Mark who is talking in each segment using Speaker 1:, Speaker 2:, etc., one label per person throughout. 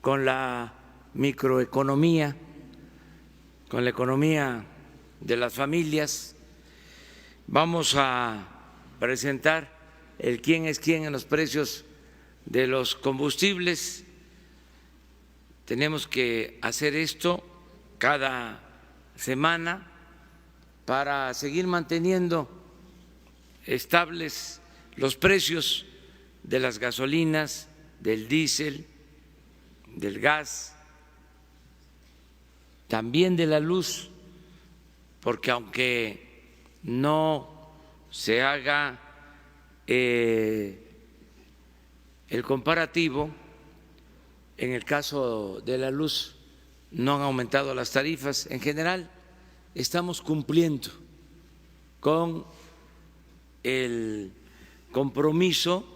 Speaker 1: con la microeconomía, con la economía de las familias. Vamos a presentar el quién es quién en los precios de los combustibles. Tenemos que hacer esto cada semana para seguir manteniendo estables los precios de las gasolinas, del diésel, del gas, también de la luz, porque aunque no se haga el comparativo, en el caso de la luz no han aumentado las tarifas. En general, estamos cumpliendo con el compromiso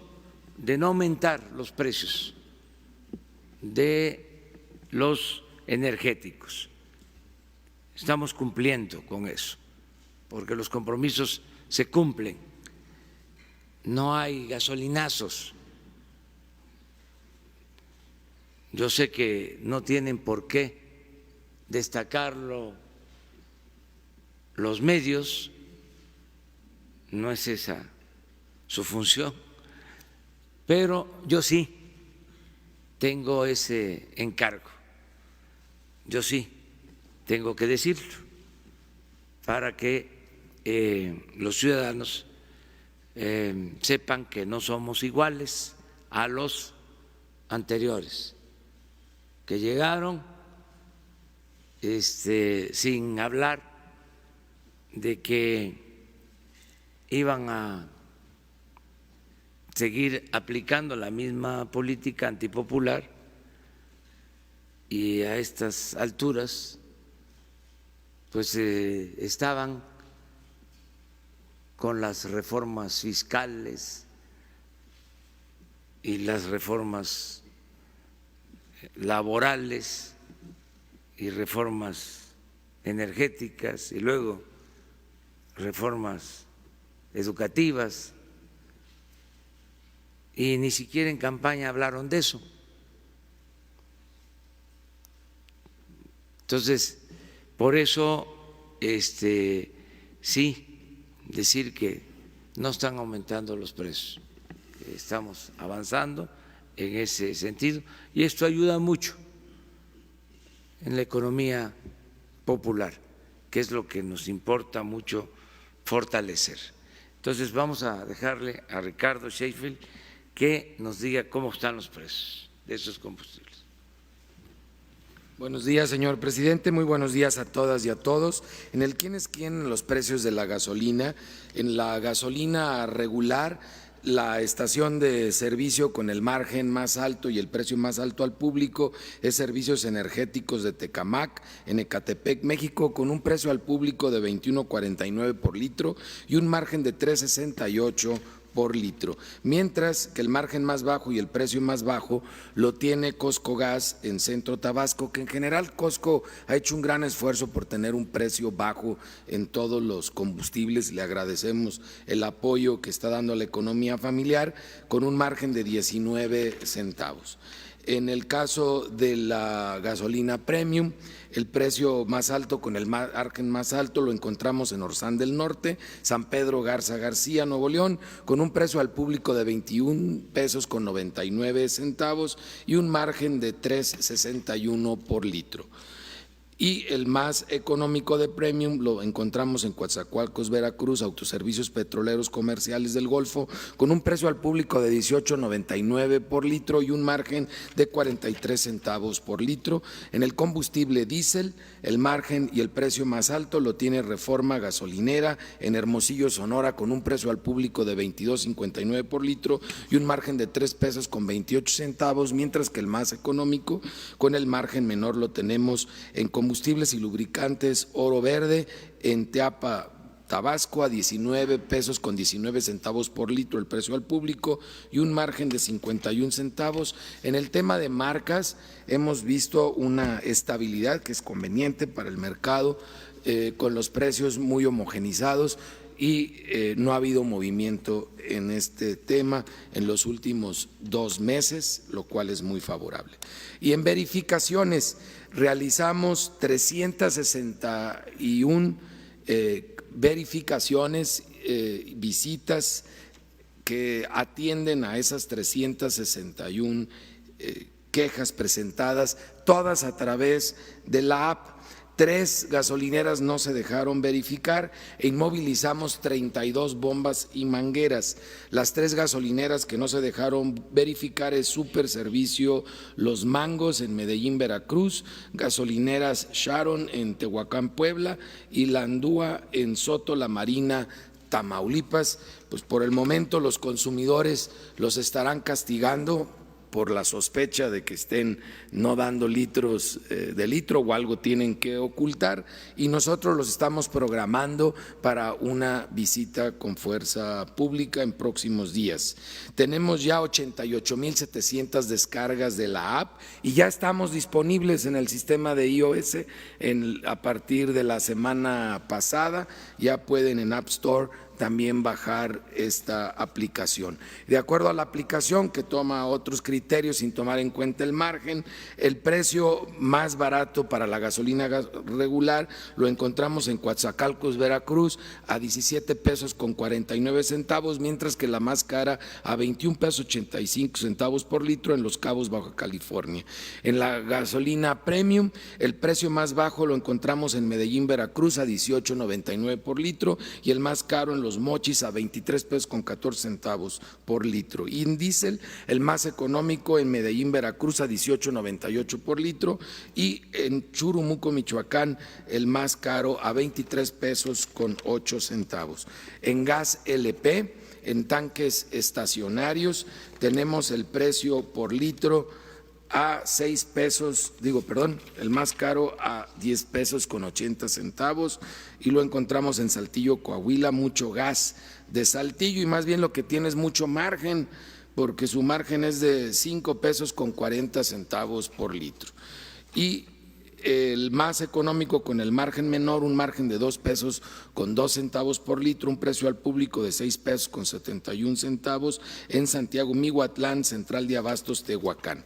Speaker 1: de no aumentar los precios de los energéticos. Estamos cumpliendo con eso, porque los compromisos se cumplen. No hay gasolinazos. Yo sé que no tienen por qué destacarlo los medios, no es esa su función, pero yo sí tengo ese encargo, yo sí tengo que decirlo para que los ciudadanos sepan que no somos iguales a los anteriores, que llegaron sin hablar de que iban a seguir aplicando la misma política antipopular, y a estas alturas pues estaban con las reformas fiscales y las reformas laborales y reformas energéticas y luego reformas educativas, y ni siquiera en campaña hablaron de eso. Entonces, por eso sí decir que no están aumentando los precios, estamos avanzando en ese sentido y esto ayuda mucho en la economía popular, que es lo que nos importa mucho fortalecer. Entonces vamos a dejarle a Ricardo Sheffield que nos diga cómo están los precios de esos combustibles.
Speaker 2: Buenos días, señor presidente. Muy buenos días a todas y a todos. En el quién es quién, los precios de la gasolina. En la gasolina regular, la estación de servicio con el margen más alto y el precio más alto al público es Servicios Energéticos de Tecamac, en Ecatepec, México, con un precio al público de 21.49 por litro y un margen de 3.68 por litro, mientras que el margen más bajo y el precio más bajo lo tiene Costco Gas en Centro Tabasco, que en general Costco ha hecho un gran esfuerzo por tener un precio bajo en todos los combustibles. Le agradecemos el apoyo que está dando a la economía familiar con un margen de 19 centavos. En el caso de la gasolina premium, el precio más alto con el margen más alto lo encontramos en Orzán del Norte, San Pedro Garza García, Nuevo León, con un precio al público de 21 pesos con 99 centavos y un margen de 3.61 por litro. Y el más económico de premium lo encontramos en Coatzacoalcos, Veracruz, Autoservicios Petroleros Comerciales del Golfo, con un precio al público de 18.99 por litro y un margen de 43 centavos por litro. En el combustible diésel, el margen y el precio más alto lo tiene Reforma Gasolinera en Hermosillo, Sonora, con un precio al público de 22.59 por litro y un margen de 3 pesos con 28 centavos, mientras que el más económico con el margen menor lo tenemos en combustibles y lubricantes Oro Verde en Teapa, Tabasco, a 19 pesos con 19 centavos por litro el precio al público y un margen de 51 centavos. En el tema de marcas hemos visto una estabilidad que es conveniente para el mercado, con los precios muy homogenizados. y no ha habido movimiento en este tema en los últimos 2 meses, lo cual es muy favorable. Y en verificaciones realizamos 361 verificaciones, visitas que atienden a esas 361 quejas presentadas, todas a través de la app. 3 gasolineras no se dejaron verificar e inmovilizamos 32 bombas y mangueras. Las 3 gasolineras que no se dejaron verificar es Super Servicio Los Mangos en Medellín, Veracruz, gasolineras Sharon en Tehuacán, Puebla y Landúa en Soto La Marina, Tamaulipas. Pues por el momento los consumidores los estarán castigando por la sospecha de que estén no dando litros de litro o algo tienen que ocultar, y nosotros los estamos programando para una visita con fuerza pública en próximos días. Tenemos ya 88,700 descargas de la app y ya estamos disponibles en el sistema de iOS a partir de la semana pasada. Ya pueden en App Store también bajar esta aplicación. De acuerdo a la aplicación, que toma otros criterios sin tomar en cuenta el margen, el precio más barato para la gasolina regular lo encontramos en Coatzacoalcos, Veracruz, a 17 pesos con 49 centavos, mientras que la más cara a 21 pesos 85 centavos por litro en Los Cabos, Baja California. En la gasolina premium, el precio más bajo lo encontramos en Medellín, Veracruz, a 18.99 por litro, y el más caro en Los Mochis a 23 pesos con 14 centavos por litro. Y en diésel, el más económico en Medellín, Veracruz, a 18.98 por litro, y en Churumuco, Michoacán, el más caro a 23 pesos con 8 centavos. En gas LP, en tanques estacionarios, tenemos el precio por litro a 6 pesos, el más caro a 10 pesos con 80 centavos, y lo encontramos en Saltillo, Coahuila. Mucho gas de Saltillo, y más bien lo que tiene es mucho margen, porque su margen es de 5 pesos con 40 centavos por litro. Y el más económico con el margen menor, un margen de 2 pesos con 2 centavos por litro, un precio al público de 6 pesos con 71 centavos en Santiago, Mihuatlán, Central de Abastos, Tehuacán.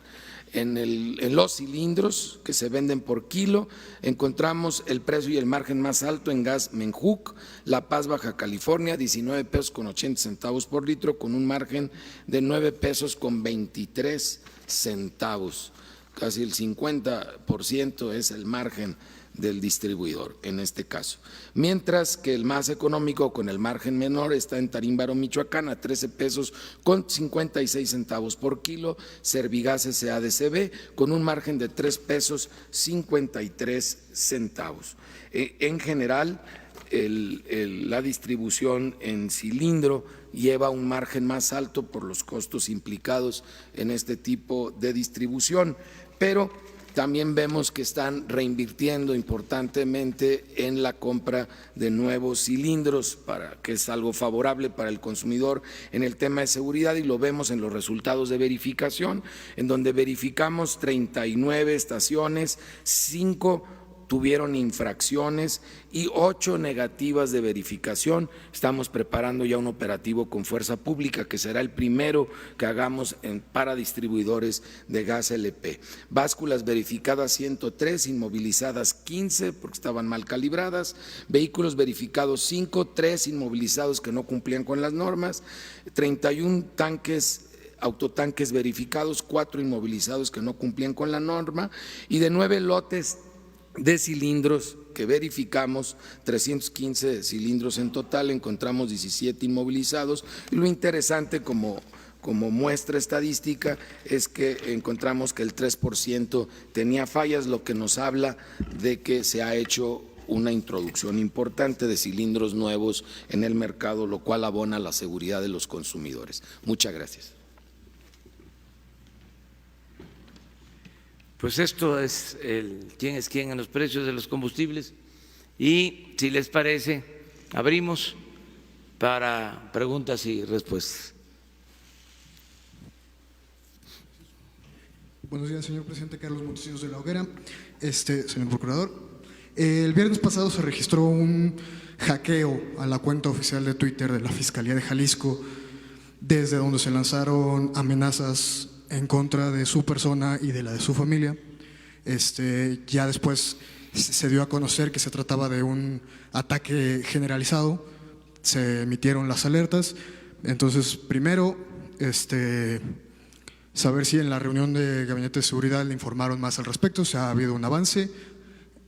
Speaker 2: En los cilindros que se venden por kilo, encontramos el precio y el margen más alto en gas Menjuc, La Paz, Baja California, 19 pesos con 80 centavos por litro, con un margen de 9 pesos con 23 centavos. Casi el 50% es el margen del distribuidor en este caso, mientras que el más económico con el margen menor está en Tarímbaro, Michoacán, a 13 pesos con 56 centavos por kilo, Servigas SADCB, con un margen de 3 pesos 53 centavos. En general, la distribución en cilindro lleva un margen más alto por los costos implicados en este tipo de distribución, pero también vemos que están reinvirtiendo importantemente en la compra de nuevos cilindros, que es algo favorable para el consumidor en el tema de seguridad, y lo vemos en los resultados de verificación, en donde verificamos 39 estaciones, 5 tuvieron infracciones y 8 negativas de verificación. Estamos preparando ya un operativo con fuerza pública, que será el primero que hagamos para distribuidores de gas LP. Básculas verificadas 103, inmovilizadas 15 porque estaban mal calibradas, vehículos verificados 5, 3 inmovilizados que no cumplían con las normas, 31 autotanques verificados, 4 inmovilizados que no cumplían con la norma, y de 9 lotes de cilindros que verificamos, 315 cilindros en total, encontramos 17 inmovilizados, y lo interesante como muestra estadística es que encontramos que el 3% tenía fallas, lo que nos habla de que se ha hecho una introducción importante de cilindros nuevos en el mercado, lo cual abona la seguridad de los consumidores. Muchas gracias.
Speaker 1: Pues esto es quién es quién en los precios de los combustibles, y si les parece, abrimos para preguntas y respuestas.
Speaker 3: Buenos días, señor presidente. Carlos Montesinos de la Hoguera. Señor procurador, El viernes pasado se registró un hackeo a la cuenta oficial de Twitter de la Fiscalía de Jalisco, desde donde se lanzaron amenazas en contra de su persona y de la de su familia. Ya después se dio a conocer que se trataba de un ataque generalizado, se emitieron las alertas. Entonces, primero, saber si en la reunión de Gabinete de Seguridad le informaron más al respecto, si ha habido un avance.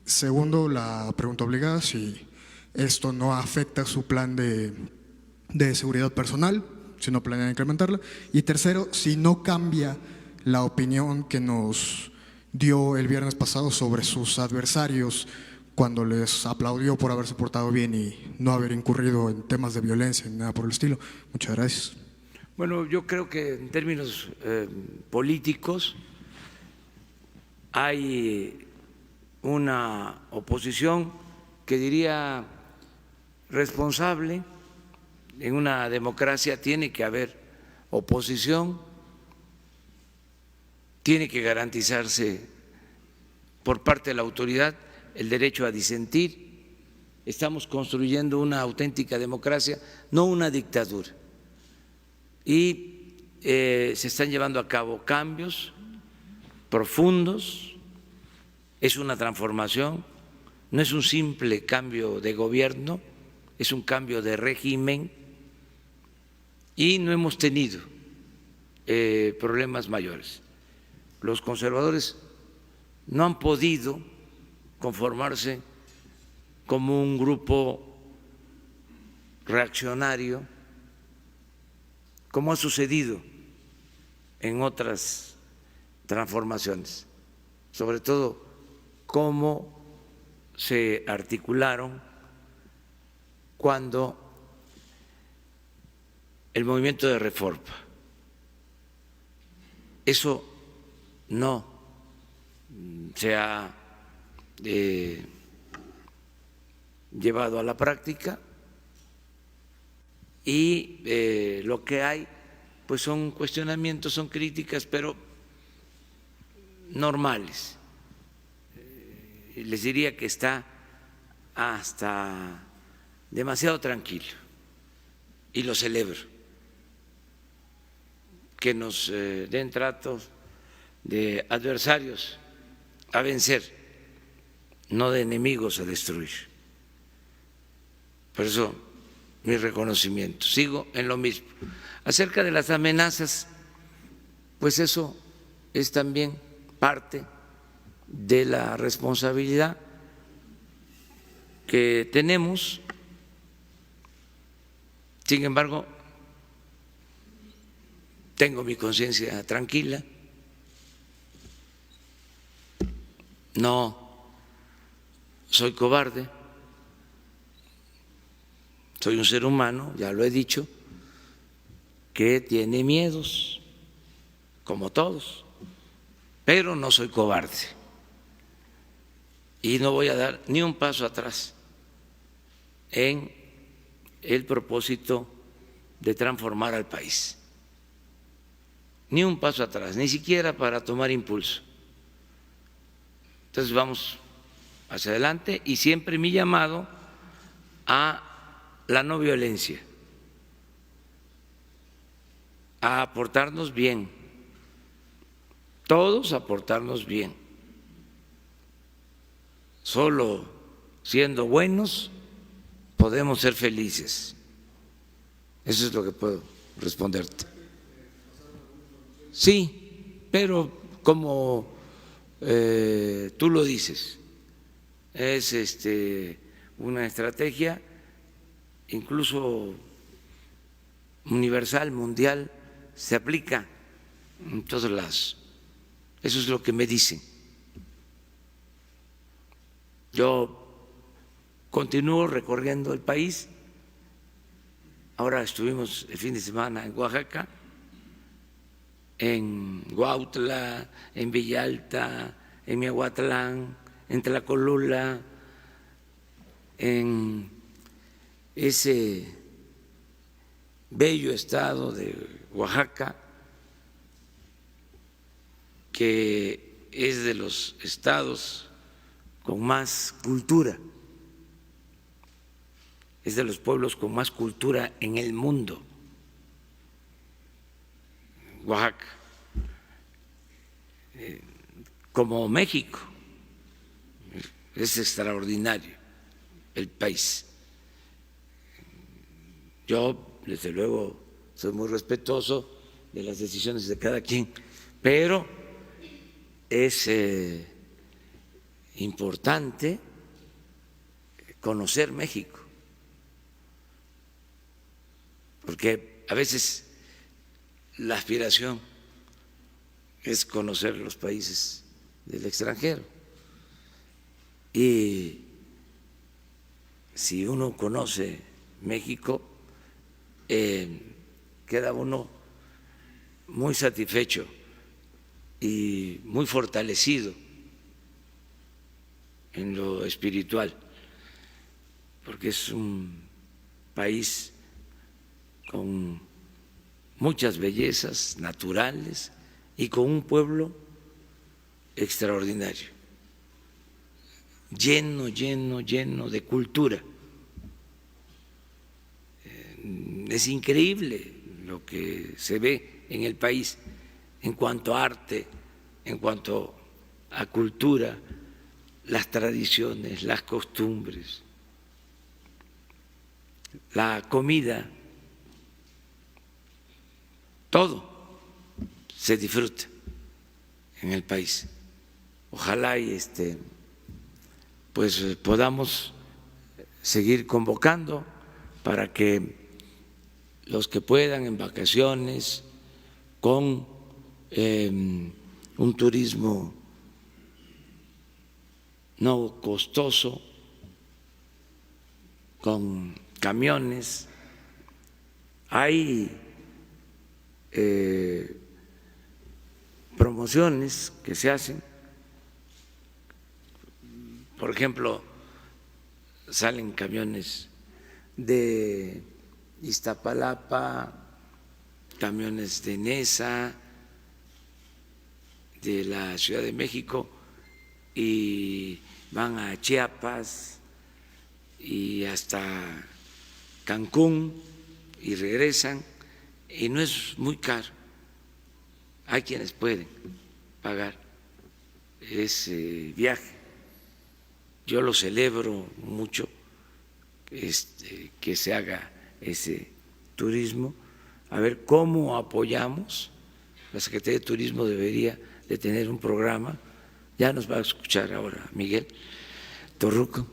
Speaker 3: Segundo, la pregunta obligada, si esto no afecta su plan de seguridad personal, si no planean incrementarla. Y tercero, si no cambia la opinión que nos dio el viernes pasado sobre sus adversarios cuando les aplaudió por haberse portado bien y no haber incurrido en temas de violencia ni nada por el estilo. Muchas gracias.
Speaker 1: Bueno, yo creo que en términos políticos hay una oposición que diría responsable. En una democracia tiene que haber oposición, tiene que garantizarse por parte de la autoridad el derecho a disentir. Estamos construyendo una auténtica democracia, no una dictadura. Y se están llevando a cabo cambios profundos, es una transformación, no es un simple cambio de gobierno, es un cambio de régimen y no hemos tenido problemas mayores. Los conservadores no han podido conformarse como un grupo reaccionario, como ha sucedido en otras transformaciones, sobre todo cómo se articularon cuando el movimiento de reforma. Eso no se ha llevado a la práctica y lo que hay pues son cuestionamientos, son críticas, pero normales. Les diría que está hasta demasiado tranquilo y lo celebro, que nos den tratos de adversarios a vencer, no de enemigos a destruir. Por eso mi reconocimiento. Sigo en lo mismo. Acerca de las amenazas, pues eso es también parte de la responsabilidad que tenemos. Sin embargo, tengo mi conciencia tranquila, no soy cobarde, soy un ser humano, ya lo he dicho, que tiene miedos, como todos, pero no soy cobarde y no voy a dar ni un paso atrás en el propósito de transformar al país. Ni un paso atrás, ni siquiera para tomar impulso. Entonces vamos hacia adelante y siempre mi llamado a la no violencia, a aportarnos bien, todos aportarnos bien. Solo siendo buenos podemos ser felices. Eso es lo que puedo responderte. Sí, pero como tú lo dices, es una estrategia incluso universal, mundial, se aplica en todos lados. Eso es lo que me dicen. Yo continúo recorriendo el país. Ahora estuvimos el fin de semana en Oaxaca, en Huautla, en Villalta, en Miahuatlán, en Tlacolula, en ese bello estado de Oaxaca, que es de los estados con más cultura, es de los pueblos con más cultura en el mundo, Oaxaca, como México. Es extraordinario el país. Yo, desde luego, soy muy respetuoso de las decisiones de cada quien, pero es importante conocer México, porque a veces la aspiración es conocer los países del extranjero. Y si uno conoce México, queda uno muy satisfecho y muy fortalecido en lo espiritual, porque es un país con muchas bellezas naturales y con un pueblo extraordinario, lleno de cultura. Es increíble lo que se ve en el país en cuanto a arte, en cuanto a cultura, las tradiciones, las costumbres, la comida, todo se disfruta en el país. Ojalá y pues podamos seguir convocando para que los que puedan en vacaciones, con un turismo no costoso, con camiones, hay promociones que se hacen. Por ejemplo, salen camiones de Iztapalapa, camiones de Nesa, de la Ciudad de México, y van a Chiapas y hasta Cancún y regresan, y no es muy caro. Hay quienes pueden pagar ese viaje. Yo lo celebro mucho, que se haga ese turismo. A ver cómo apoyamos. La Secretaría de Turismo debería de tener un programa, ya nos va a escuchar ahora Miguel Torruco,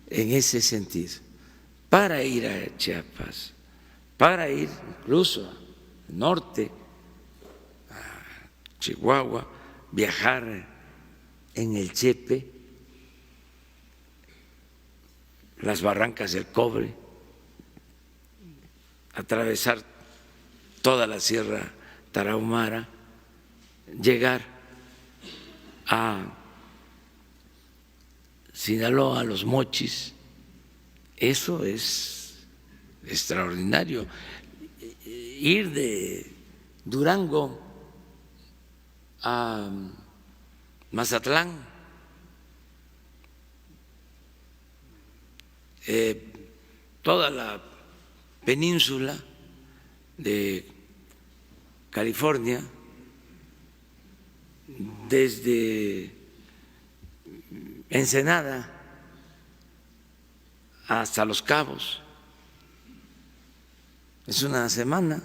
Speaker 1: en ese sentido, para ir a Chiapas, para ir incluso al norte, a Chihuahua, viajar en el Chepe, las Barrancas del Cobre, atravesar toda la Sierra Tarahumara, llegar a Sinaloa, a Los Mochis. Eso es extraordinario. Ir de Durango a Mazatlán, toda la península de California, desde Ensenada hasta Los Cabos, es una semana.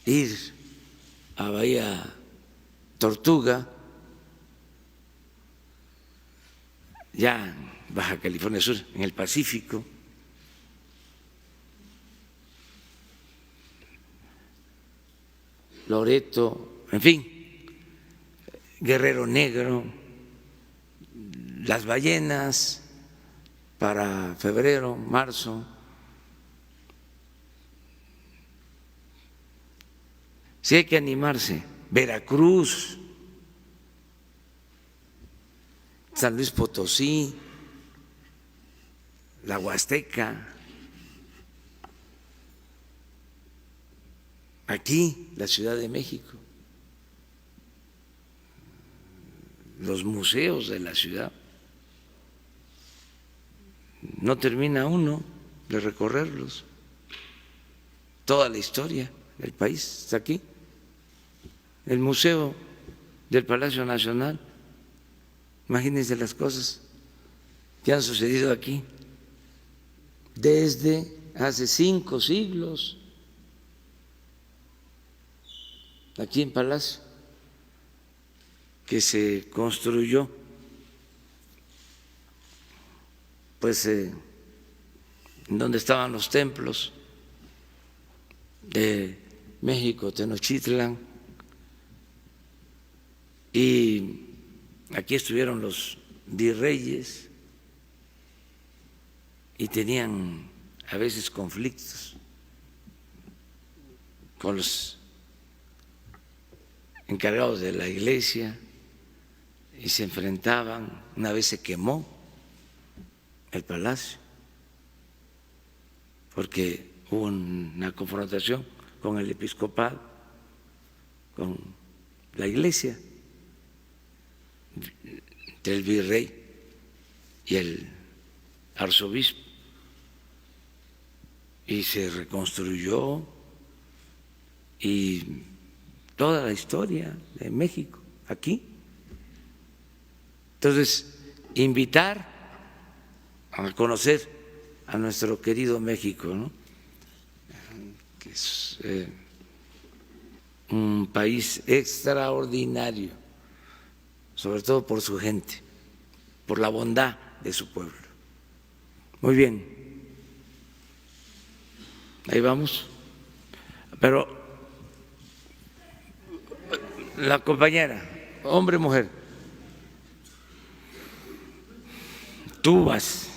Speaker 1: Ir a Bahía Tortuga, ya en Baja California Sur, en el Pacífico, Loreto, en fin, Guerrero Negro, Las Ballenas para febrero, marzo. Sí hay que animarse. Veracruz, San Luis Potosí, la Huasteca, aquí la Ciudad de México, los museos de la ciudad. No termina uno de recorrerlos. Toda la historia del país está aquí. El Museo del Palacio Nacional, imagínense las cosas que han sucedido aquí desde hace 5 siglos, aquí en Palacio, que se construyó pues donde estaban los templos de México, Tenochtitlan, y aquí estuvieron los virreyes y tenían a veces conflictos con los encargados de la iglesia y se enfrentaban. Una vez se quemó el palacio porque hubo una confrontación con el episcopado, con la iglesia, entre el virrey y el arzobispo, y se reconstruyó, y toda la historia de México aquí. Entonces, invitar a conocer a nuestro querido México, ¿no? Que es un país extraordinario, sobre todo por su gente, por la bondad de su pueblo. Muy bien, ahí vamos. Pero la compañera, hombre, mujer, tú vas.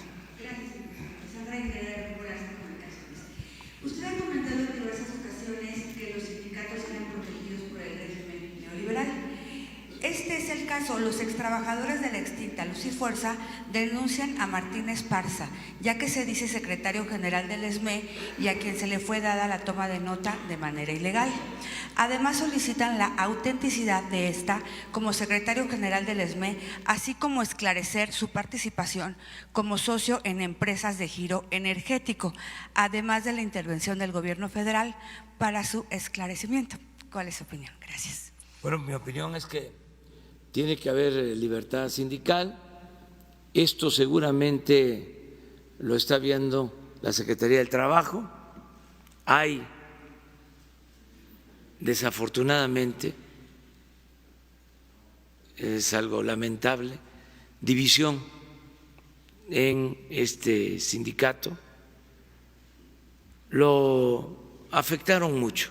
Speaker 4: Usted ha comentado en diversas ocasiones que los sindicatos eran protegidos por el régimen neoliberal. Este es el caso. Los extrabajadores de la extinta Luz y Fuerza denuncian a Martín Esparza, ya que se dice secretario general del ESME y a quien se le fue dada la toma de nota de manera ilegal. Además, solicitan la autenticidad de esta como secretario general del ESME, así como esclarecer su participación como socio en empresas de giro energético, además de la intervención del gobierno federal para su esclarecimiento. ¿Cuál es su opinión? Gracias.
Speaker 1: Bueno, mi opinión es que tiene que haber libertad sindical. Esto seguramente lo está viendo la Secretaría del Trabajo. Hay, desafortunadamente, es algo lamentable, división en este sindicato. Lo afectaron mucho.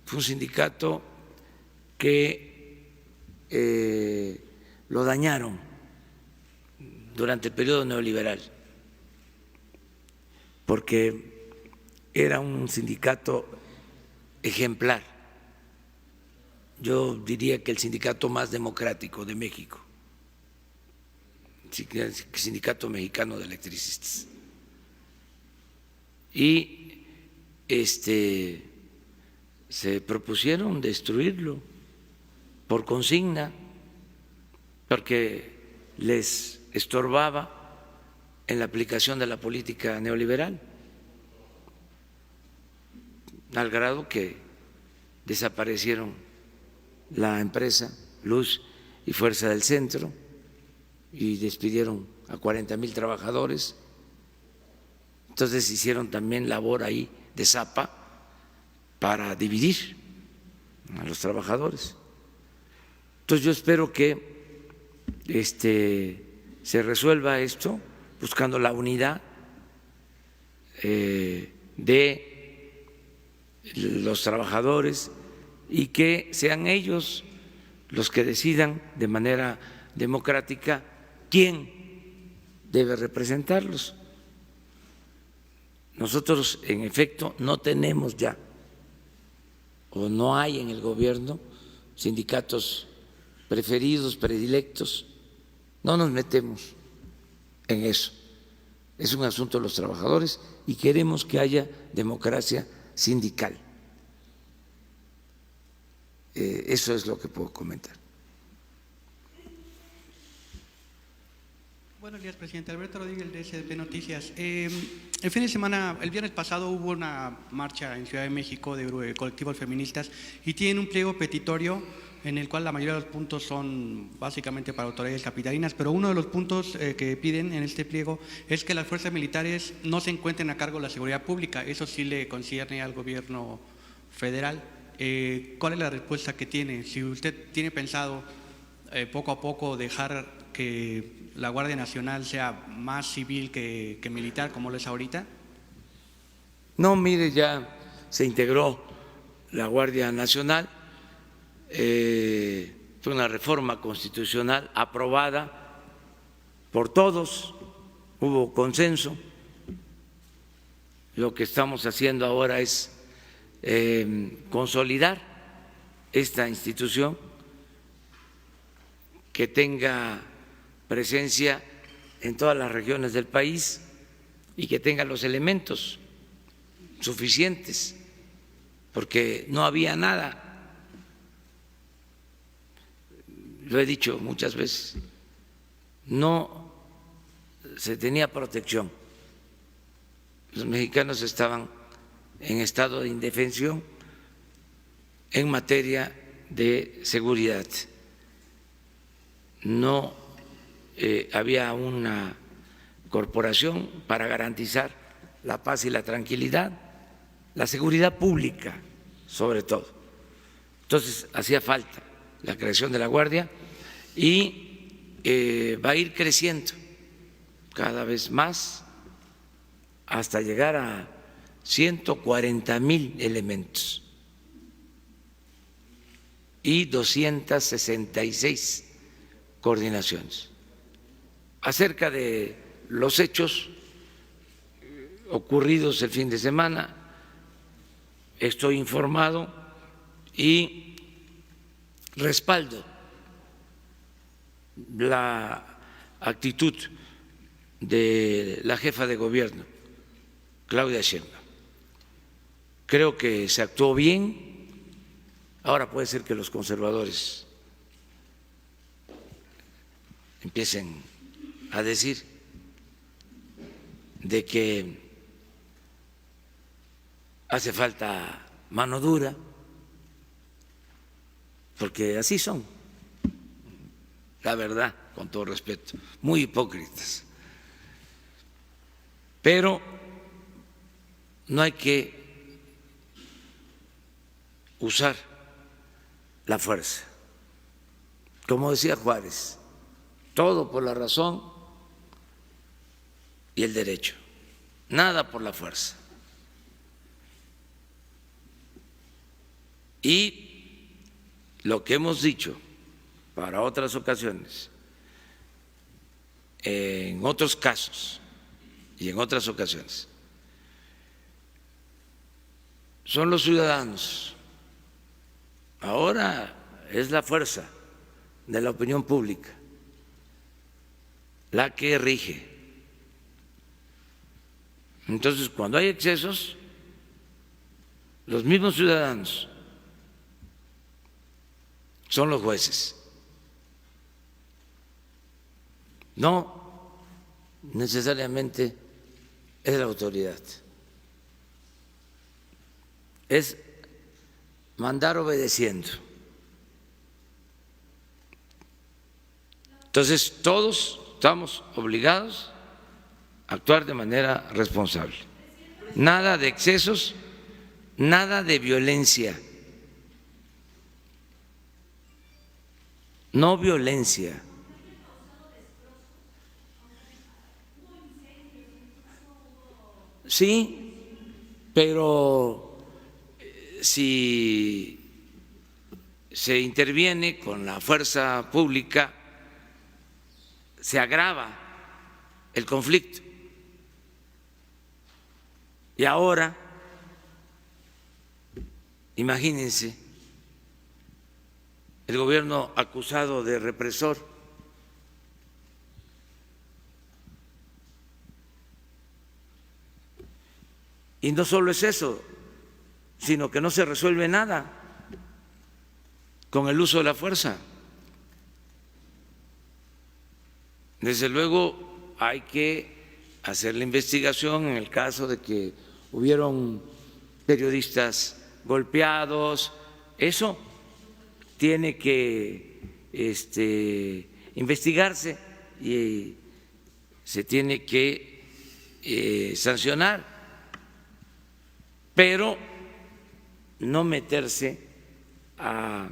Speaker 1: Fue un sindicato que lo dañaron durante el periodo neoliberal, porque era un sindicato ejemplar. Yo diría que el sindicato más democrático de México, el Sindicato Mexicano de Electricistas. Y se propusieron destruirlo por consigna, porque les estorbaba en la aplicación de la política neoliberal, al grado que desaparecieron la empresa Luz y Fuerza del Centro y despidieron a 40,000 trabajadores. Entonces hicieron también labor ahí de zapa para dividir a los trabajadores. Entonces yo espero que se resuelva esto buscando la unidad de los trabajadores y que sean ellos los que decidan de manera democrática quién debe representarlos. Nosotros, en efecto, no tenemos ya o no hay en el gobierno sindicatos preferidos, predilectos. No nos metemos en eso. Es un asunto de los trabajadores y queremos que haya democracia sindical. Eso es lo que puedo comentar.
Speaker 5: Buenos días, presidente. Alberto Rodríguez, de SDP Noticias. El fin de semana, el viernes pasado, hubo una marcha en Ciudad de México de colectivos feministas y tienen un pliego petitorio en el cual la mayoría de los puntos son básicamente para autoridades capitalinas, pero uno de los puntos que piden en este pliego es que las fuerzas militares no se encuentren a cargo de la seguridad pública. Eso sí le concierne al gobierno federal. ¿Cuál es la respuesta que tiene? Si usted tiene pensado poco a poco dejar que la Guardia Nacional sea más civil que militar, como lo es ahorita.
Speaker 1: No, mire, ya se integró la Guardia Nacional, fue una reforma constitucional aprobada por todos, hubo consenso. Lo que estamos haciendo ahora es consolidar esta institución, que tenga presencia en todas las regiones del país y que tenga los elementos suficientes, porque no había nada. Lo he dicho muchas veces, no se tenía protección. Los mexicanos estaban en estado de indefensión en materia de seguridad. No había una corporación para garantizar la paz y la tranquilidad, la seguridad pública sobre todo. Entonces hacía falta la creación de la Guardia y va a ir creciendo cada vez más hasta llegar a 140,000 elementos y 266 coordinaciones. Acerca de los hechos ocurridos el fin de semana, estoy informado y respaldo la actitud de la jefa de gobierno, Claudia Sheinbaum. Creo que se actuó bien. Ahora puede ser que los conservadores empiecen a decir de que hace falta mano dura, porque así son, la verdad, con todo respeto, muy hipócritas. Pero no hay que usar la fuerza. Como decía Juárez, todo por la razón y el derecho, nada por la fuerza. Y lo que hemos dicho para otras ocasiones, en otros casos y en otras ocasiones, son los ciudadanos. Ahora es la fuerza de la opinión pública la que rige. Entonces, cuando hay excesos, los mismos ciudadanos son los jueces. No necesariamente es la autoridad. Es mandar obedeciendo. Entonces, todos estamos obligados a actuar de manera responsable. Nada de excesos, nada de violencia. No violencia. Sí, pero si se interviene con la fuerza pública, se agrava el conflicto. Y ahora, imagínense, el gobierno acusado de represor, y no solo es eso, sino que no se resuelve nada con el uso de la fuerza. Desde luego, hay que hacer la investigación en el caso de que hubieron periodistas golpeados. Eso tiene que investigarse y se tiene que sancionar, pero no meterse a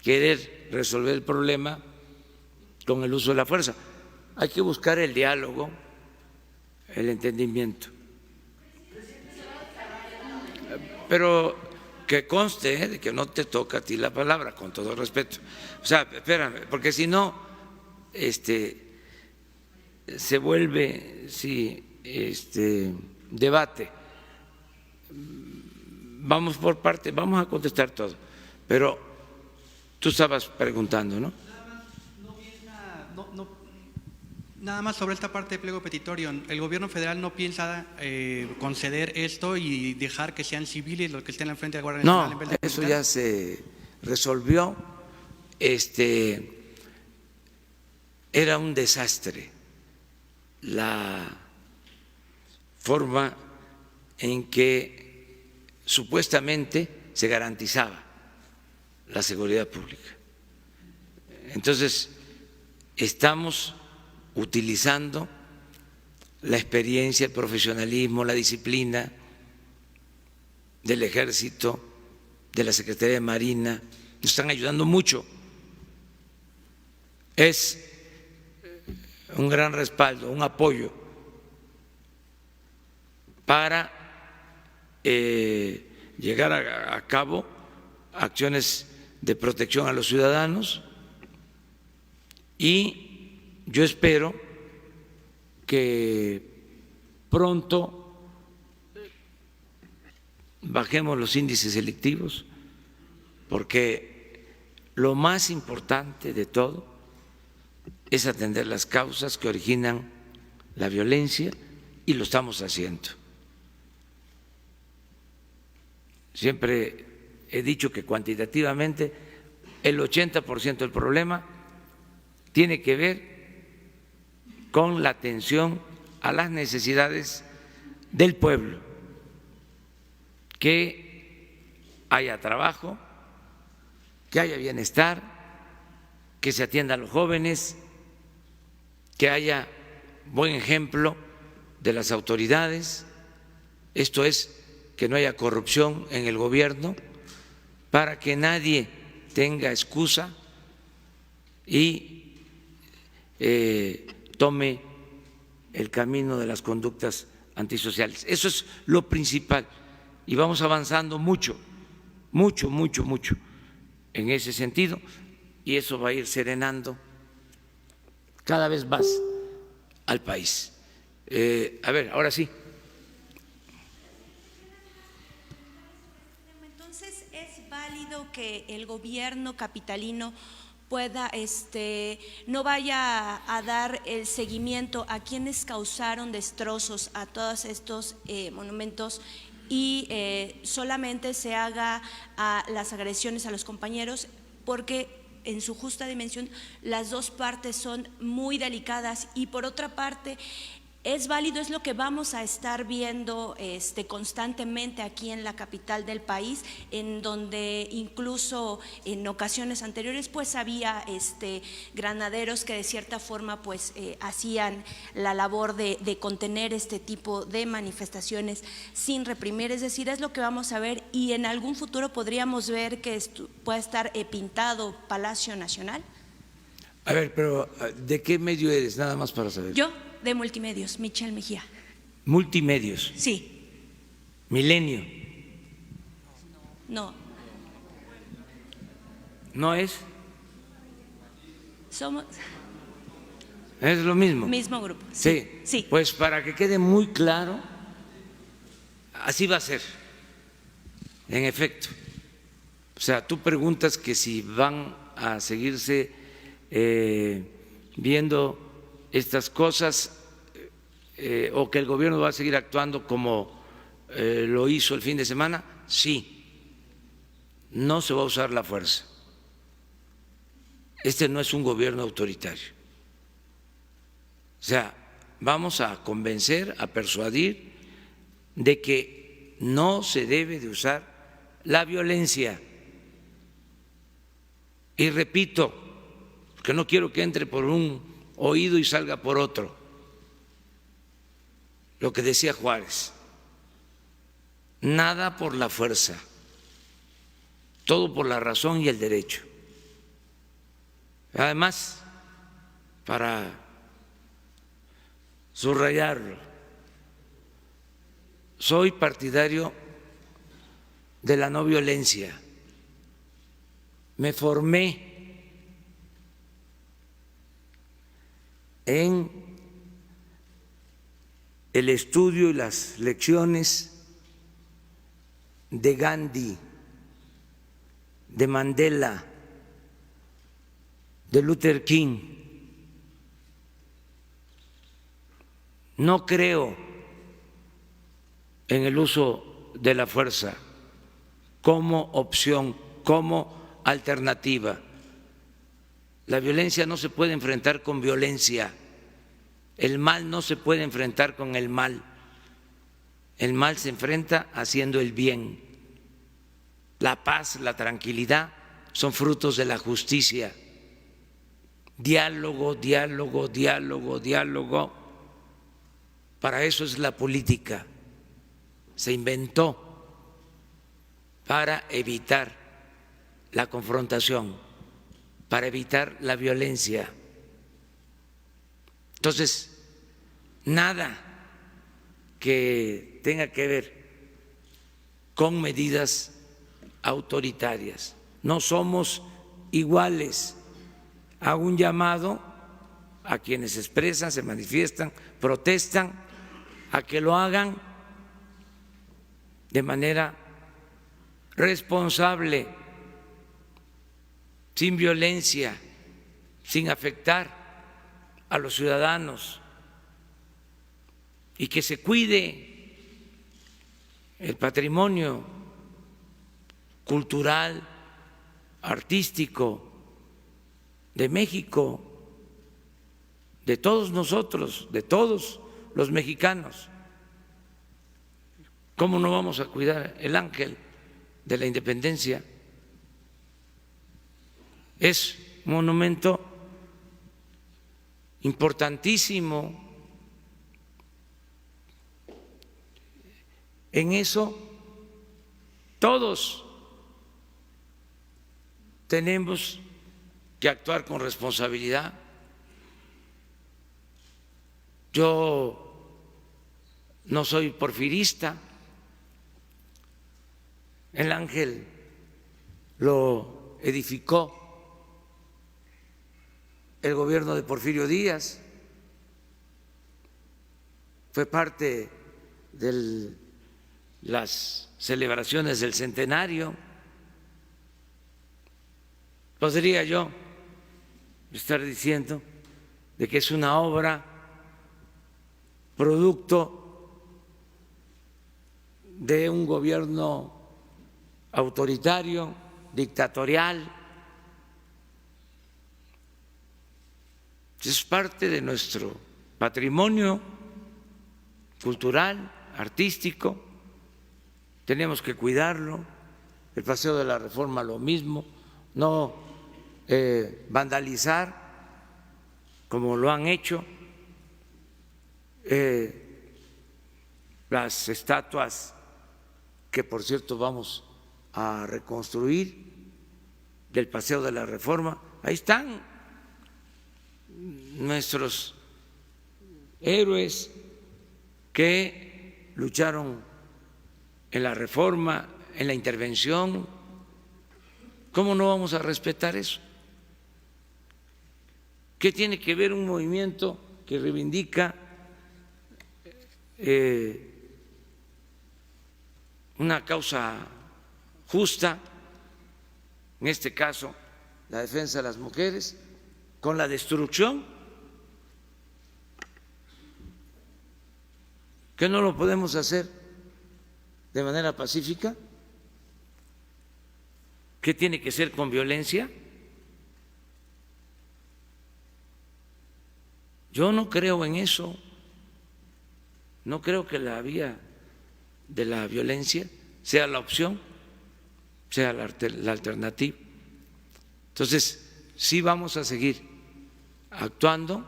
Speaker 1: querer resolver el problema con el uso de la fuerza. Hay que buscar el diálogo, el entendimiento. Pero que conste de que no te toca a ti la palabra, con todo respeto. O sea, espérame, porque si no, se vuelve, debate. Vamos por parte, vamos a contestar todo, pero tú estabas preguntando, ¿no?
Speaker 5: Nada más sobre esta parte de pliego petitorio. ¿El gobierno federal no piensa conceder esto y dejar que sean civiles los que estén al frente de la Guardia Nacional en vez de
Speaker 1: eso
Speaker 5: militares?
Speaker 1: ya se resolvió. Era un desastre la forma en que supuestamente se garantizaba la seguridad pública. Entonces, estamos utilizando la experiencia, el profesionalismo, la disciplina del Ejército, de la Secretaría de Marina, nos están ayudando mucho. Es un gran respaldo, un apoyo para llegar a cabo acciones de protección a los ciudadanos, y yo espero que pronto bajemos los índices delictivos, porque lo más importante de todo es atender las causas que originan la violencia, y lo estamos haciendo. Siempre he dicho que cuantitativamente el 80% del problema tiene que ver con la atención a las necesidades del pueblo, que haya trabajo, que haya bienestar, que se atienda a los jóvenes, que haya buen ejemplo de las autoridades, esto es, que no haya corrupción en el gobierno, para que nadie tenga excusa y tome el camino de las conductas antisociales. Eso es lo principal, y vamos avanzando mucho en ese sentido, y eso va a ir serenando cada vez más al país. A ver, ahora sí.
Speaker 6: Entonces, ¿es válido que el gobierno capitalino pueda, no vaya a dar el seguimiento a quienes causaron destrozos a todos estos monumentos y solamente se haga a las agresiones a los compañeros? Porque en su justa dimensión las dos partes son muy delicadas, y por otra parte es válido, es lo que vamos a estar viendo constantemente aquí en la capital del país, en donde incluso en ocasiones anteriores pues había granaderos que de cierta forma pues hacían la labor de contener este tipo de manifestaciones sin reprimir. Es decir, es lo que vamos a ver, y en algún futuro podríamos ver que pueda estar pintado Palacio Nacional.
Speaker 1: A ver, pero ¿de qué medio eres? Nada más para saber.
Speaker 6: Yo, de Multimedios, Michelle Mejía.
Speaker 1: Multimedios.
Speaker 6: Sí.
Speaker 1: Milenio.
Speaker 6: No.
Speaker 1: ¿No es?
Speaker 6: Somos
Speaker 1: Es lo mismo.
Speaker 6: mismo grupo.
Speaker 1: Sí.
Speaker 6: Sí.
Speaker 1: Pues para que quede muy claro, así va a ser, en efecto. O sea, tú preguntas que si van a seguirse viendo estas cosas o que el gobierno va a seguir actuando como lo hizo el fin de semana. Sí, no se va a usar la fuerza. Este no es un gobierno autoritario. O sea, vamos a convencer, a persuadir de que no se debe de usar la violencia. Y repito, que no quiero que entre por un oído y salga por otro, lo que decía Juárez: nada por la fuerza, todo por la razón y el derecho. Además, para subrayarlo, soy partidario de la no violencia. Me formé en el estudio y las lecciones de Gandhi, de Mandela, de Luther King. No creo en el uso de la fuerza como opción, como alternativa. La violencia no se puede enfrentar con violencia. El mal no se puede enfrentar con el mal. El mal se enfrenta haciendo el bien. La paz, la tranquilidad son frutos de la justicia. Diálogo, diálogo, diálogo, diálogo. Para eso es la política. Se inventó para evitar la confrontación, para evitar la violencia. Entonces, nada que tenga que ver con medidas autoritarias. No somos iguales. Hago un llamado a quienes se expresan, se manifiestan, protestan, a que lo hagan de manera responsable, sin violencia, sin afectar a los ciudadanos, y que se cuide el patrimonio cultural, artístico de México, de todos nosotros, de todos los mexicanos. ¿Cómo no vamos a cuidar el ángel de la independencia? Es un monumento importantísimo. En eso todos tenemos que actuar con responsabilidad. Yo no soy porfirista. El ángel lo edificó el gobierno de Porfirio Díaz, fue parte de las celebraciones del centenario. Podría yo estar diciendo de que es una obra producto de un gobierno autoritario, dictatorial. Es parte de nuestro patrimonio cultural, artístico, tenemos que cuidarlo. El Paseo de la Reforma lo mismo, no vandalizar como lo han hecho las estatuas que, por cierto, vamos a reconstruir del Paseo de la Reforma. Ahí están nuestros héroes que lucharon en la Reforma, en la intervención. ¿Cómo no vamos a respetar eso? ¿Qué tiene que ver un movimiento que reivindica una causa justa, en este caso la defensa de las mujeres, con la destrucción? ¿Que no lo podemos hacer de manera pacífica? ¿Qué tiene que ser con violencia? Yo no creo en eso. No creo que la vía de la violencia sea la opción, sea la alternativa. Entonces, sí vamos a seguir actuando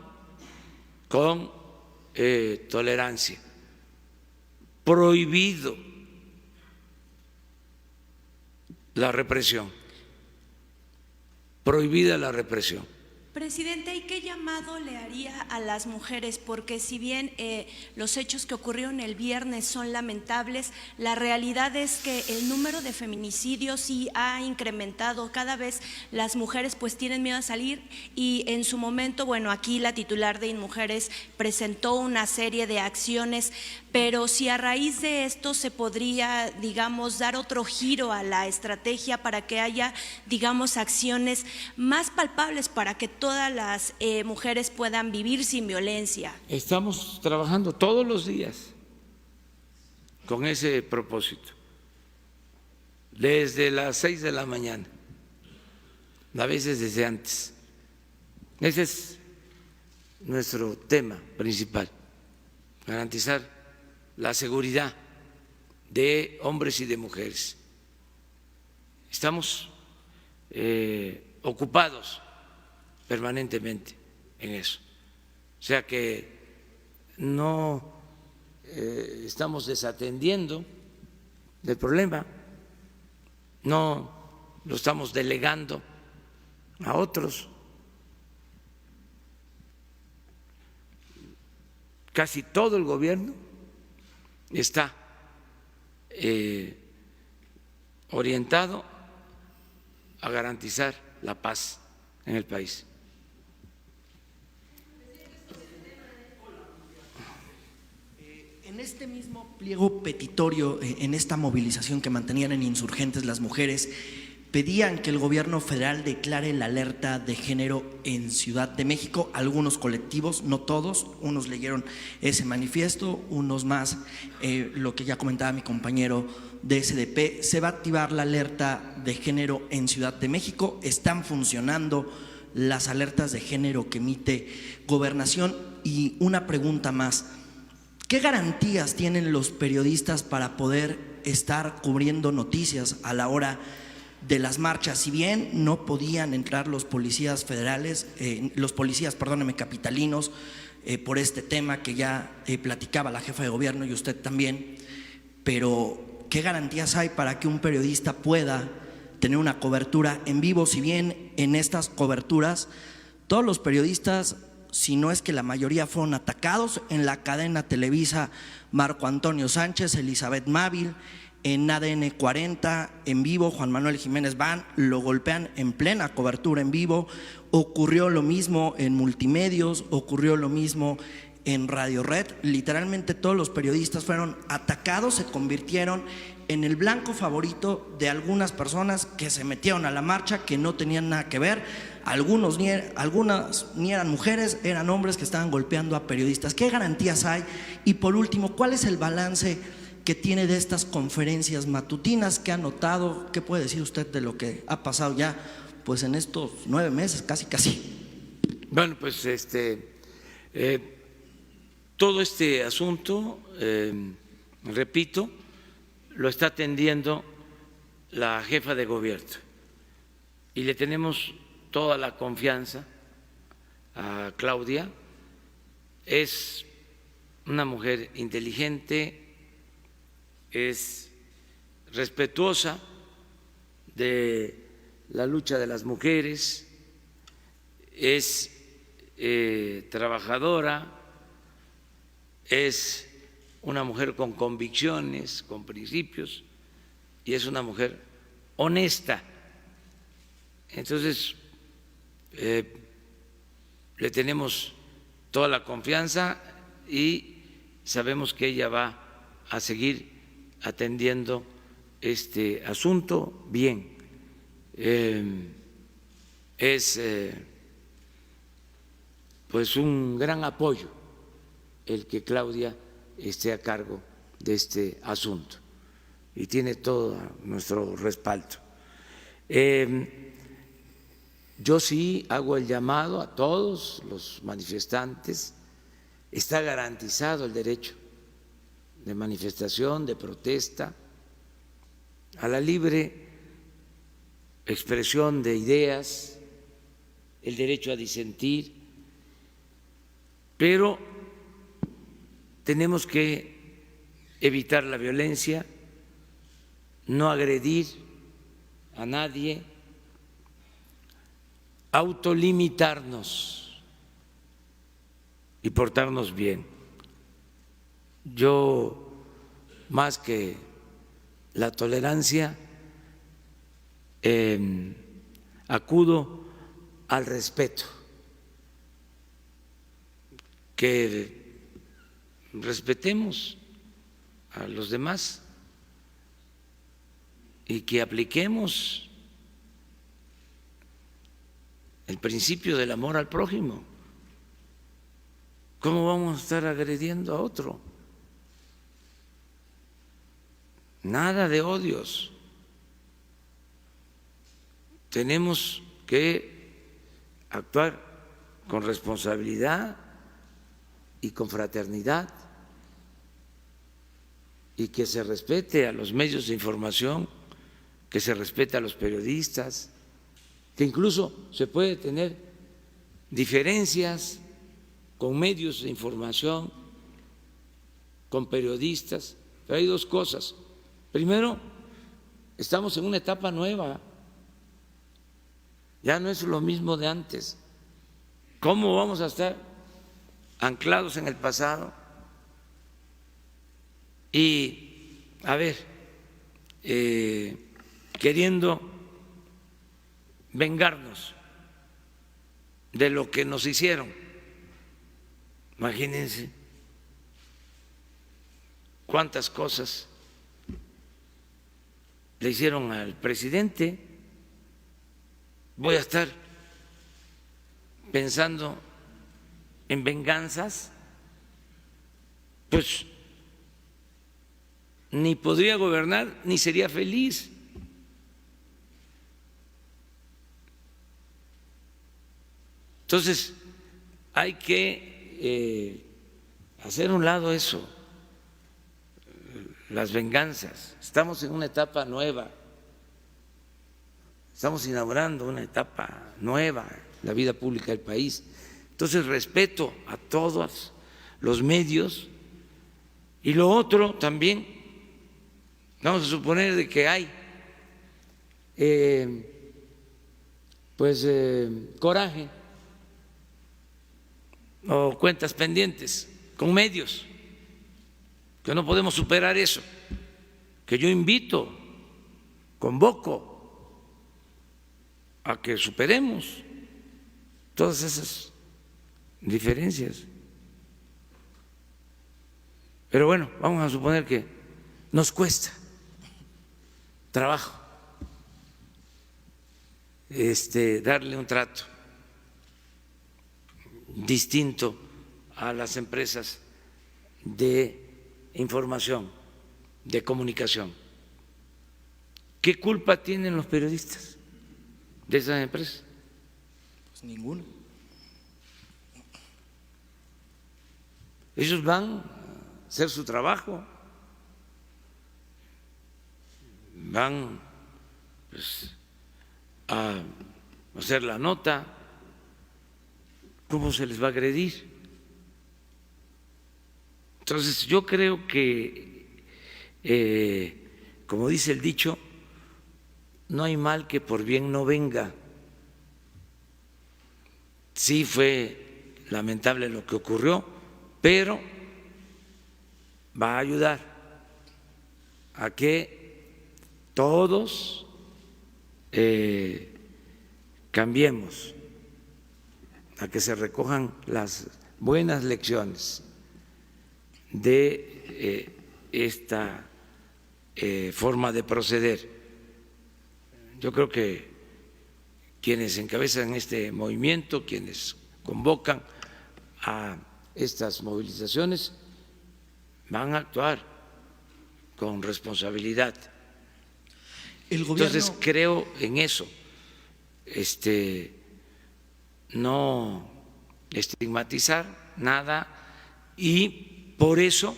Speaker 1: con tolerancia. Prohibido la represión, prohibida la represión.
Speaker 6: Presidente, ¿y qué llamado le haría a las mujeres? Porque si bien los hechos que ocurrieron el viernes son lamentables, la realidad es que el número de feminicidios sí ha incrementado. Cada vez las mujeres pues tienen miedo a salir y en su momento, bueno, aquí la titular de InMujeres presentó una serie de acciones, pero si a raíz de esto se podría, digamos, dar otro giro a la estrategia para que haya, digamos, acciones más palpables para que todas las mujeres puedan vivir sin violencia.
Speaker 1: Estamos trabajando todos los días con ese propósito, desde las 6 de la mañana, a veces desde antes. Ese es nuestro tema principal, garantizar la seguridad de hombres y de mujeres. Estamos ocupados permanentemente en eso. O sea que no estamos desatendiendo del problema, no lo estamos delegando a otros. Casi todo el gobierno está orientado a garantizar la paz en el país.
Speaker 7: En este mismo pliego petitorio, en esta movilización que mantenían en Insurgentes las mujeres, pedían que el gobierno federal declare la alerta de género en Ciudad de México. Algunos colectivos, no todos, unos leyeron ese manifiesto, unos más, lo que ya comentaba mi compañero de SDP, se va a activar la alerta de género en Ciudad de México, están funcionando las alertas de género que emite Gobernación. Y una pregunta más, ¿qué garantías tienen los periodistas para poder estar cubriendo noticias a la hora de las marchas? Si bien no podían entrar los policías federales, capitalinos, por este tema que ya platicaba la jefa de gobierno y usted también, pero ¿qué garantías hay para que un periodista pueda tener una cobertura en vivo? Si bien en estas coberturas todos los periodistas, si no es que la mayoría, fueron atacados en la cadena Televisa, Marco Antonio Sánchez, Elizabeth Mávil, en ADN 40 en vivo, Juan Manuel Jiménez Van, lo golpean en plena cobertura en vivo. Ocurrió lo mismo en Multimedios, ocurrió lo mismo en Radio Red. Literalmente todos los periodistas fueron atacados, se convirtieron en el blanco favorito de algunas personas que se metieron a la marcha, que no tenían nada que ver. Algunas ni eran mujeres, eran hombres que estaban golpeando a periodistas. ¿Qué garantías hay? Y por último, ¿cuál es el balance que tiene de estas conferencias matutinas? ¿Qué ha notado? ¿Qué puede decir usted de lo que ha pasado ya pues en estos 9 meses, casi?
Speaker 1: Bueno, pues todo este asunto, repito, lo está atendiendo la jefa de gobierno y le tenemos toda la confianza a Claudia. Es una mujer inteligente, es respetuosa de la lucha de las mujeres, es trabajadora, es una mujer con convicciones, con principios, y es una mujer honesta. Entonces, le tenemos toda la confianza y sabemos que ella va a seguir atendiendo este asunto bien. Es pues un gran apoyo el que Claudia esté a cargo de este asunto y tiene todo nuestro respaldo. Yo sí hago el llamado a todos los manifestantes. Está garantizado el derecho de manifestación, de protesta, a la libre expresión de ideas, el derecho a disentir, pero tenemos que evitar la violencia, no agredir a nadie, autolimitarnos y portarnos bien. Yo, más que la tolerancia, acudo al respeto, que respetemos a los demás y que apliquemos el principio del amor al prójimo. ¿Cómo vamos a estar agrediendo a otro? Nada de odios. Tenemos que actuar con responsabilidad y con fraternidad, y que se respete a los medios de información, que se respete a los periodistas, que incluso se puede tener diferencias con medios de información, con periodistas, pero hay dos cosas. Primero, estamos en una etapa nueva, ya no es lo mismo de antes. ¿Cómo vamos a estar anclados en el pasado? Y, a ver, queriendo vengarnos de lo que nos hicieron. Imagínense cuántas cosas le hicieron al presidente. Voy a estar pensando en venganzas, pues ni podría gobernar ni sería feliz. Entonces hay que hacer a un lado eso, las venganzas. Estamos en una etapa nueva. Estamos inaugurando una etapa nueva en la vida pública del país. Entonces, respeto a todos los medios. Y lo otro también, vamos a suponer de que hay coraje o cuentas pendientes con medios, que no podemos superar eso, que yo invito, convoco a que superemos todas esas diferencias. Pero bueno, vamos a suponer que nos cuesta trabajo darle un trato distinto a las empresas de información, de comunicación. ¿Qué culpa tienen los periodistas de esas empresas?
Speaker 7: Pues ninguno.
Speaker 1: Ellos van a hacer su trabajo, van a hacer la nota. ¿Cómo se les va a agredir? Entonces yo creo que, como dice el dicho, no hay mal que por bien no venga. Sí fue lamentable lo que ocurrió, pero va a ayudar a que todos cambiemos, a que se recojan las buenas lecciones de esta forma de proceder. Yo creo que quienes encabezan este movimiento, quienes convocan a estas movilizaciones, van a actuar con responsabilidad.
Speaker 7: El gobierno...
Speaker 1: Entonces creo en eso, no estigmatizar nada, y por eso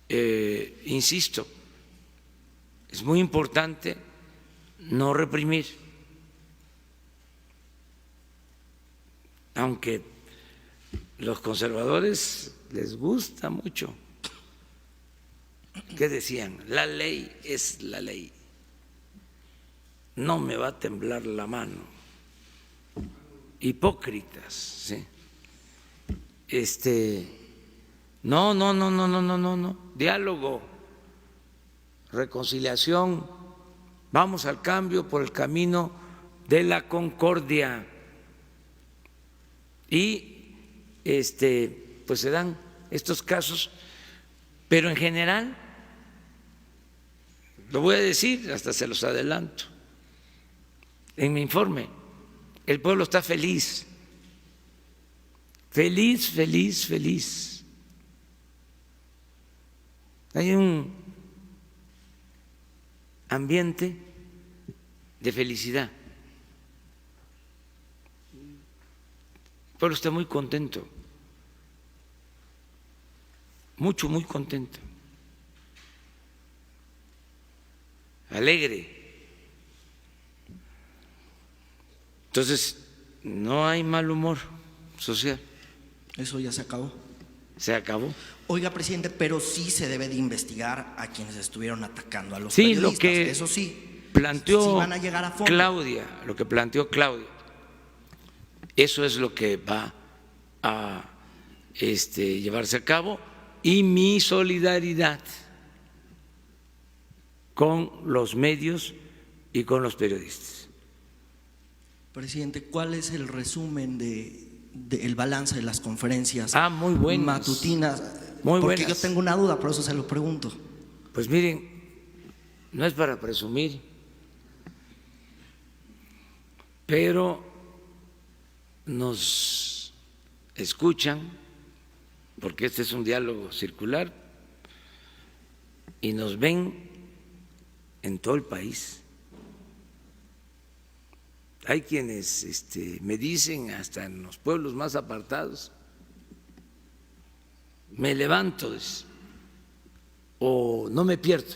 Speaker 1: insisto, es muy importante no reprimir, aunque los conservadores les gusta mucho. ¿Qué decían? La ley es la ley. No me va a temblar la mano. Hipócritas, ¿sí? No. Diálogo, reconciliación. Vamos al cambio por el camino de la concordia. Y pues se dan estos casos, pero en general, lo voy a decir, hasta se los adelanto, en mi informe, el pueblo está feliz, feliz, feliz, feliz. Hay un ambiente de felicidad. El pueblo está muy contento, muy contento, alegre. Entonces, no hay mal humor social.
Speaker 7: Eso ya se acabó.
Speaker 1: Se acabó.
Speaker 7: Oiga, presidente, pero sí se debe de investigar a quienes estuvieron atacando a los
Speaker 1: Sí,
Speaker 7: periodistas.
Speaker 1: lo que
Speaker 7: eso sí,
Speaker 1: planteó
Speaker 7: sí van a llegar a fondo.
Speaker 1: Claudia, lo que planteó Claudia, eso es lo que va a llevarse a cabo, y mi solidaridad con los medios y con los periodistas.
Speaker 7: Presidente, ¿cuál es el resumen el balance de las conferencias
Speaker 1: muy buenas,
Speaker 7: matutinas?
Speaker 1: muy
Speaker 7: Porque
Speaker 1: buenas.
Speaker 7: yo tengo una duda, por eso se lo pregunto.
Speaker 1: Pues miren, no es para presumir, pero nos escuchan, porque este es un diálogo circular, y nos ven en todo el país. Hay quienes me dicen, hasta en los pueblos más apartados, me levanto o no me pierdo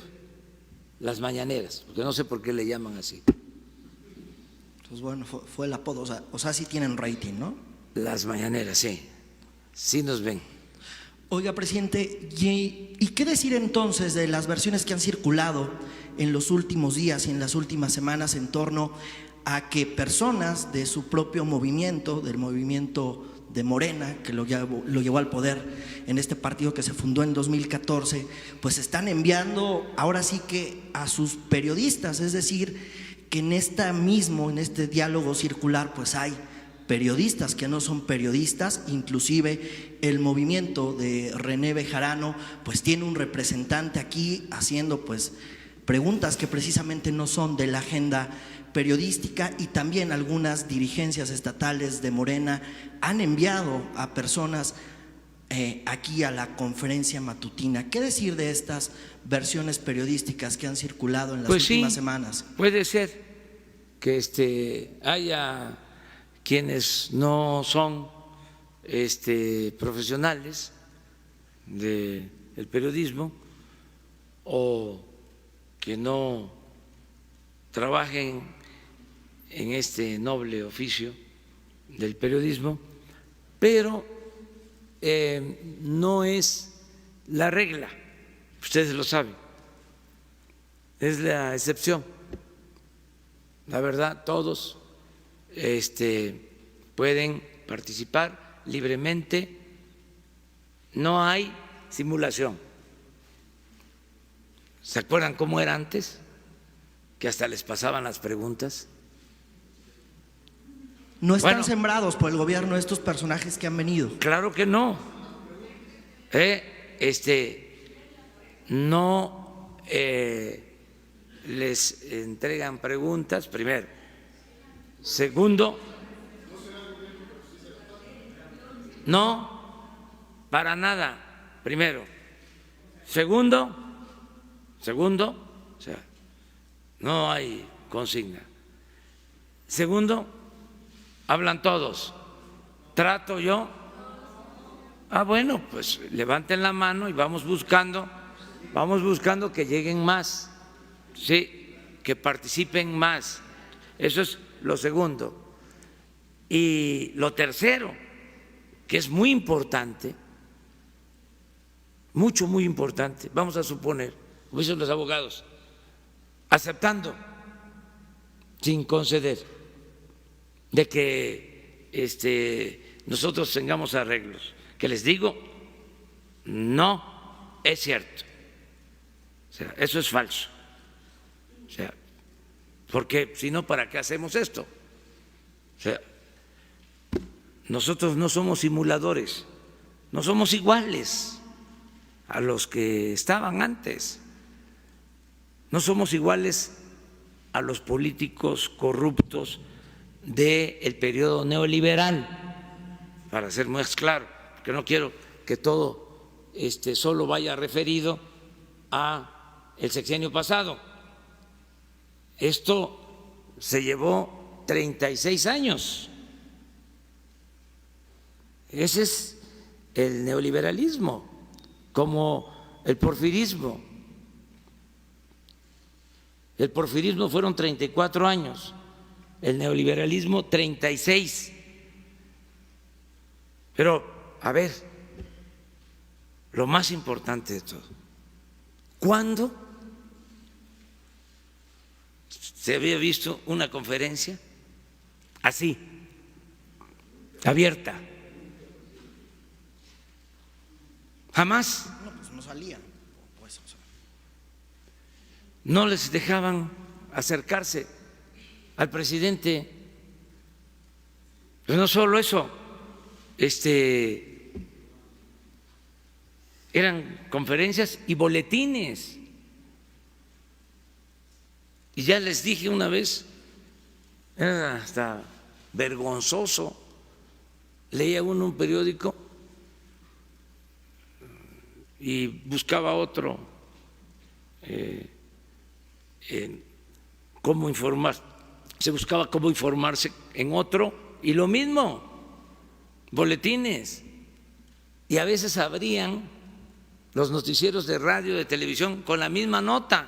Speaker 1: las mañaneras, porque no sé por qué le llaman así.
Speaker 7: Pues bueno, fue el apodo, o sea, sí tienen rating, ¿no?
Speaker 1: Las mañaneras, sí nos ven.
Speaker 7: Oiga, presidente, ¿y qué decir entonces de las versiones que han circulado en los últimos días y en las últimas semanas en torno a que personas de su propio movimiento, del movimiento de Morena, que lo llevó al poder en este partido que se fundó en 2014, pues están enviando ahora sí que a sus periodistas? Es decir, que en este diálogo circular pues hay periodistas que no son periodistas, inclusive el movimiento de René Bejarano pues tiene un representante aquí haciendo pues preguntas que precisamente no son de la agenda periodística, y también algunas dirigencias estatales de Morena han enviado a personas aquí a la conferencia matutina. ¿Qué decir de estas versiones periodísticas que han circulado en las últimas semanas?
Speaker 1: Puede ser que haya quienes no son profesionales del periodismo o que no trabajen en este noble oficio del periodismo, pero no es la regla, ustedes lo saben, es la excepción. La verdad, todos pueden participar libremente, no hay simulación. ¿Se acuerdan cómo era antes? Que hasta les pasaban las preguntas.
Speaker 7: ¿No están sembrados por el gobierno estos personajes que han venido?
Speaker 1: Claro que no. No les entregan preguntas, primero. Segundo, no, para nada, primero. Segundo, o sea, no hay consigna. Segundo, hablan todos. ¿Trato yo? Bueno, pues levanten la mano y vamos buscando vamos buscando que lleguen más, sí, que participen más. Eso es lo segundo. Y lo tercero, que es muy importante, muy importante, vamos a suponer, como dicen los abogados, aceptando, sin conceder, de que nosotros tengamos arreglos, que les digo, no es cierto, o sea, eso es falso, o sea, porque si no, ¿para qué hacemos esto? O sea, nosotros no somos simuladores, no somos iguales a los que estaban antes, no somos iguales a los políticos corruptos del periodo neoliberal, para ser más claro, porque no quiero que todo solo vaya referido a el sexenio pasado. Esto se llevó 36 años. Ese es el neoliberalismo, como el porfirismo. El porfirismo fueron 34 años, el neoliberalismo 36. Pero, a ver, lo más importante de todo, ¿cuándo se había visto una conferencia así, abierta? Jamás.
Speaker 7: No, pues no salían. Pues,
Speaker 1: no les dejaban acercarse al presidente. Pero no solo eso, eran conferencias y boletines. Y ya les dije una vez, era hasta vergonzoso, leía uno un periódico y buscaba otro cómo informar, se buscaba cómo informarse en otro y lo mismo, boletines, y a veces abrían los noticieros de radio, de televisión con la misma nota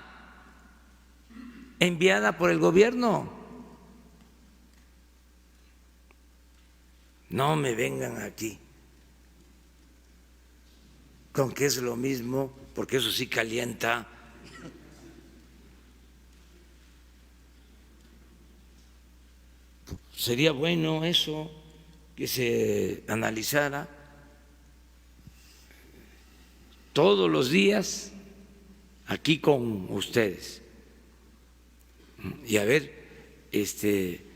Speaker 1: enviada por el gobierno. No me vengan aquí con que es lo mismo, porque eso sí calienta. Sería bueno eso, que se analizara todos los días aquí con ustedes. Y a ver,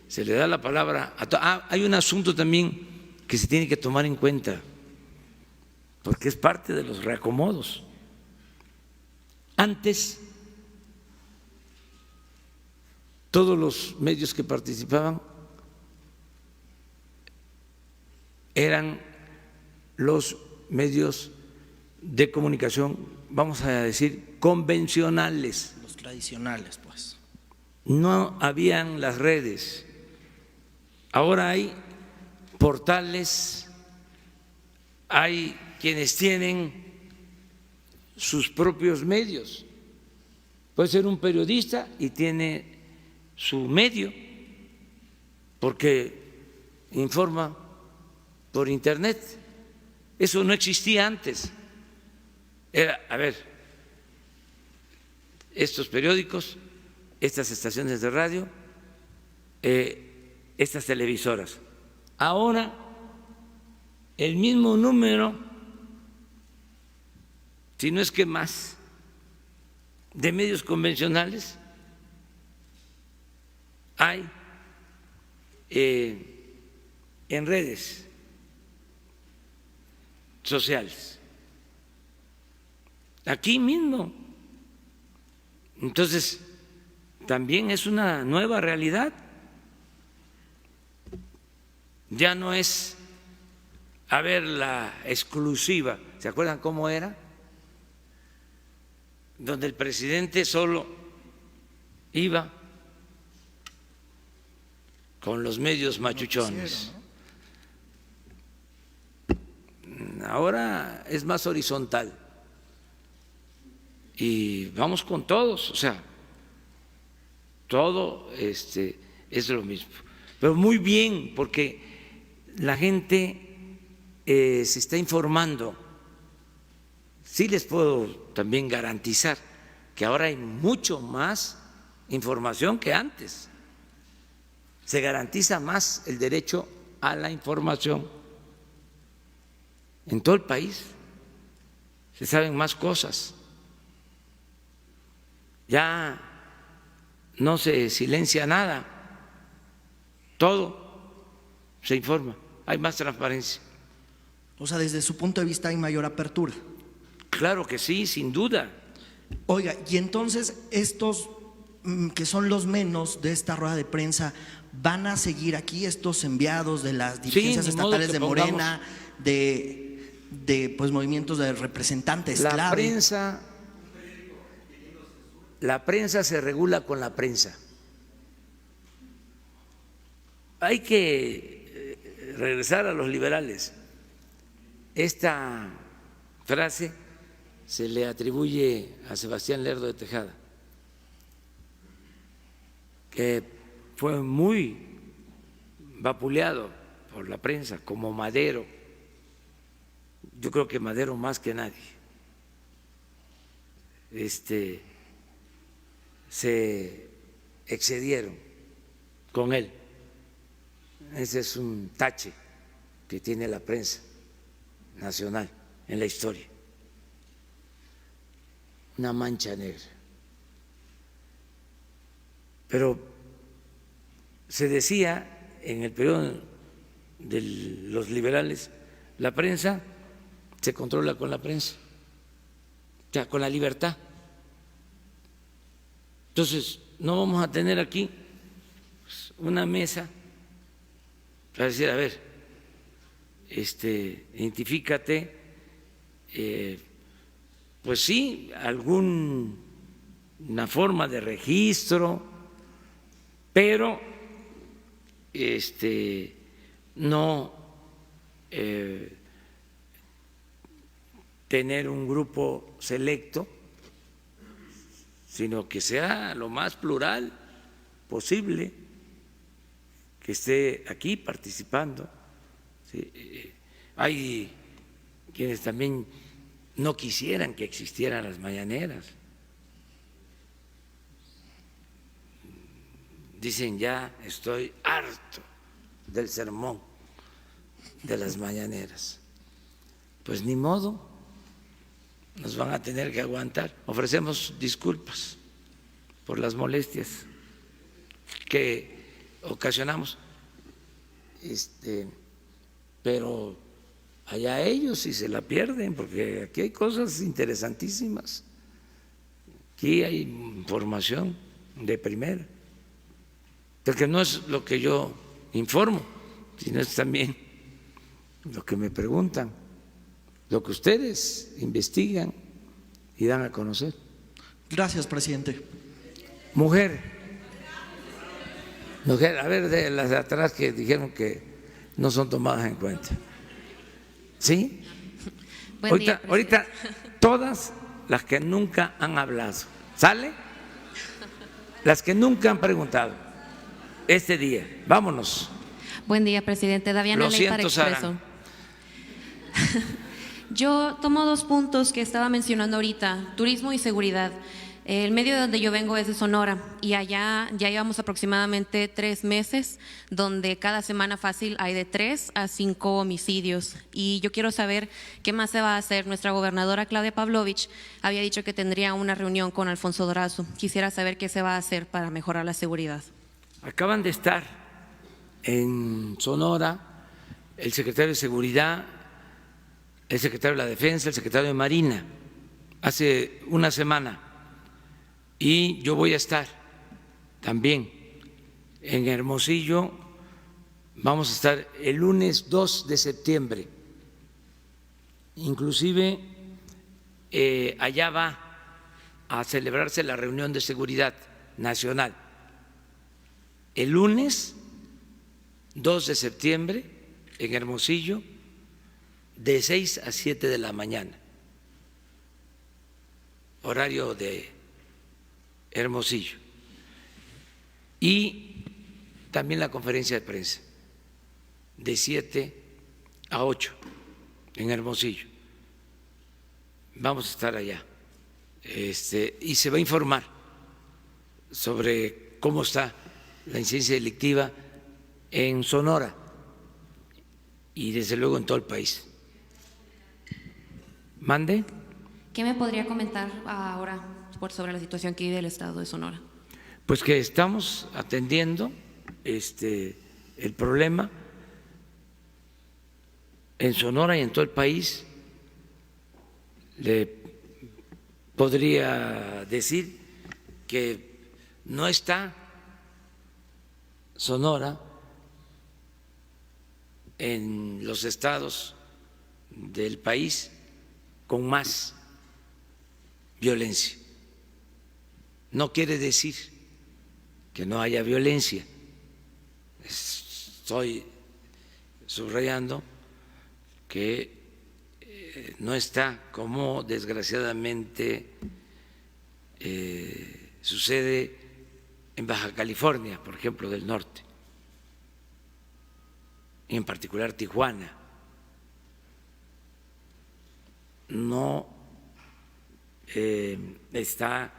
Speaker 1: se le da la palabra a hay un asunto también que se tiene que tomar en cuenta, porque es parte de los reacomodos. Antes, todos los medios que participaban eran los medios de comunicación, vamos a decir, convencionales.
Speaker 7: los tradicionales, pues.
Speaker 1: No habían las redes. Ahora hay portales, hay quienes tienen sus propios medios. Puede ser un periodista y tiene su medio, porque informa por internet. Eso no existía antes. Era, a ver, estos periódicos, estas estaciones de radio, estas televisoras. Ahora el mismo número, si no es que más, de medios convencionales hay en redes sociales, aquí mismo. Entonces, también es una nueva realidad. Ya no es a ver la exclusiva. ¿Se acuerdan cómo era? Donde el presidente solo iba con los medios machuchones. Ahora es más horizontal. y vamos con todos, o sea, todo es lo mismo. Pero muy bien, porque la gente se está informando. Sí les puedo también garantizar que ahora hay mucho más información que antes. Se garantiza más el derecho a la información en todo el país. Se saben más cosas. Ya no se silencia nada, todo se informa, hay más transparencia.
Speaker 7: O sea, desde su punto de vista hay mayor apertura.
Speaker 1: Claro que sí, sin duda.
Speaker 7: Oiga, y entonces estos que son los menos de esta rueda de prensa, ¿van a seguir aquí estos enviados de las dirigencias estatales de Morena, de pues movimientos de representantes clave?
Speaker 1: La prensa se regula con la prensa. Hay que regresar a los liberales. Esta frase se le atribuye a Sebastián Lerdo de Tejada, que fue muy vapuleado por la prensa como Madero. Yo creo que Madero más que nadie se excedieron con él. Ese es un tache que tiene la prensa nacional en la historia, una mancha negra. Pero se decía en el periodo de los liberales, la prensa se controla con la prensa, o sea, con la libertad. Entonces, no vamos a tener aquí una mesa para decir, a ver, identifícate, pues sí, alguna forma de registro, pero no tener un grupo selecto, sino que sea lo más plural posible, que esté aquí participando. ¿Sí? Hay quienes también no quisieran que existieran las mañaneras. Dicen, ya estoy harto del sermón de las mañaneras. Pues ni modo, nos van a tener que aguantar. Ofrecemos disculpas por las molestias que ocasionamos, pero allá ellos si se la pierden, porque aquí hay cosas interesantísimas, aquí hay información de primera, porque no es lo que yo informo, sino es también lo que me preguntan, lo que ustedes investigan y dan a conocer.
Speaker 7: Gracias, presidente.
Speaker 1: Mujer, a ver, de las de atrás que dijeron que no son tomadas en cuenta. ¿Sí? Ahorita todas las que nunca han hablado, ¿sale? Las que nunca han preguntado este día. Vámonos.
Speaker 8: Buen día, presidente. Daviana Ley para Expreso. Yo tomo dos puntos que estaba mencionando ahorita, turismo y seguridad. El medio de donde yo vengo es de Sonora y allá ya llevamos aproximadamente 3 meses donde cada semana fácil hay de 3 a 5 homicidios. Y yo quiero saber qué más se va a hacer. Nuestra gobernadora Claudia Pavlovich había dicho que tendría una reunión con Alfonso Durazo. Quisiera saber qué se va a hacer para mejorar la seguridad.
Speaker 1: Acaban de estar en Sonora el secretario de Seguridad, el secretario de la Defensa, el secretario de Marina, hace una semana. Y yo voy a estar también en Hermosillo, vamos a estar el lunes 2 de septiembre. Inclusive allá va a celebrarse la reunión de seguridad nacional. El lunes 2 de septiembre en Hermosillo, de 6 a 7 de la mañana. horario de Hermosillo, y también la conferencia de prensa de 7 a 8 en Hermosillo. Vamos a estar allá y se va a informar sobre cómo está la incidencia delictiva en Sonora y desde luego en todo el país. ¿Mande?
Speaker 8: ¿Qué me podría comentar ahora sobre la situación que vive el estado de Sonora?
Speaker 1: Pues que estamos atendiendo el problema en Sonora y en todo el país. Le podría decir que no está Sonora en los estados del país con más violencia. No quiere decir que no haya violencia. Estoy subrayando que no está como desgraciadamente sucede en Baja California, por ejemplo, del norte, y en particular Tijuana. No está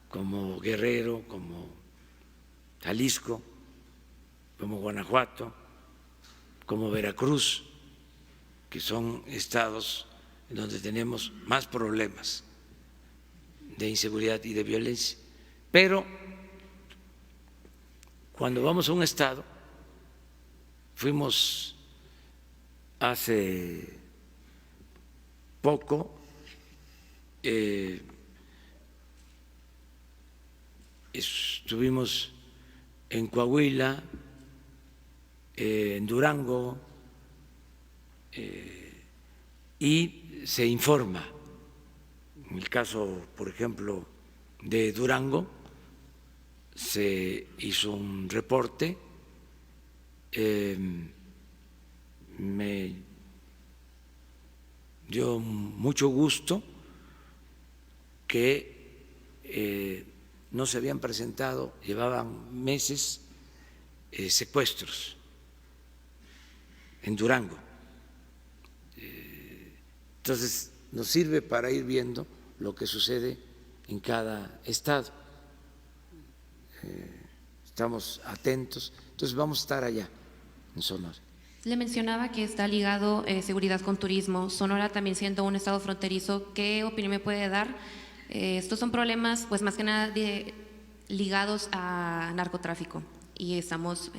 Speaker 1: como Guerrero, como Jalisco, como Guanajuato, como Veracruz, que son estados en donde tenemos más problemas de inseguridad y de violencia. Pero cuando vamos a un estado, fuimos hace poco, estuvimos en Coahuila, en Durango, y se informa. En el caso, por ejemplo, de Durango, se hizo un reporte, me dio mucho gusto que no se habían presentado, llevaban meses, secuestros en Durango. Entonces, nos sirve para ir viendo lo que sucede en cada estado. Estamos atentos, entonces vamos a estar allá en Sonora.
Speaker 8: Le mencionaba que está ligado seguridad con turismo. Sonora también siendo un estado fronterizo, ¿qué opinión me puede dar? Estos son problemas, pues más que nada ligados a narcotráfico y estamos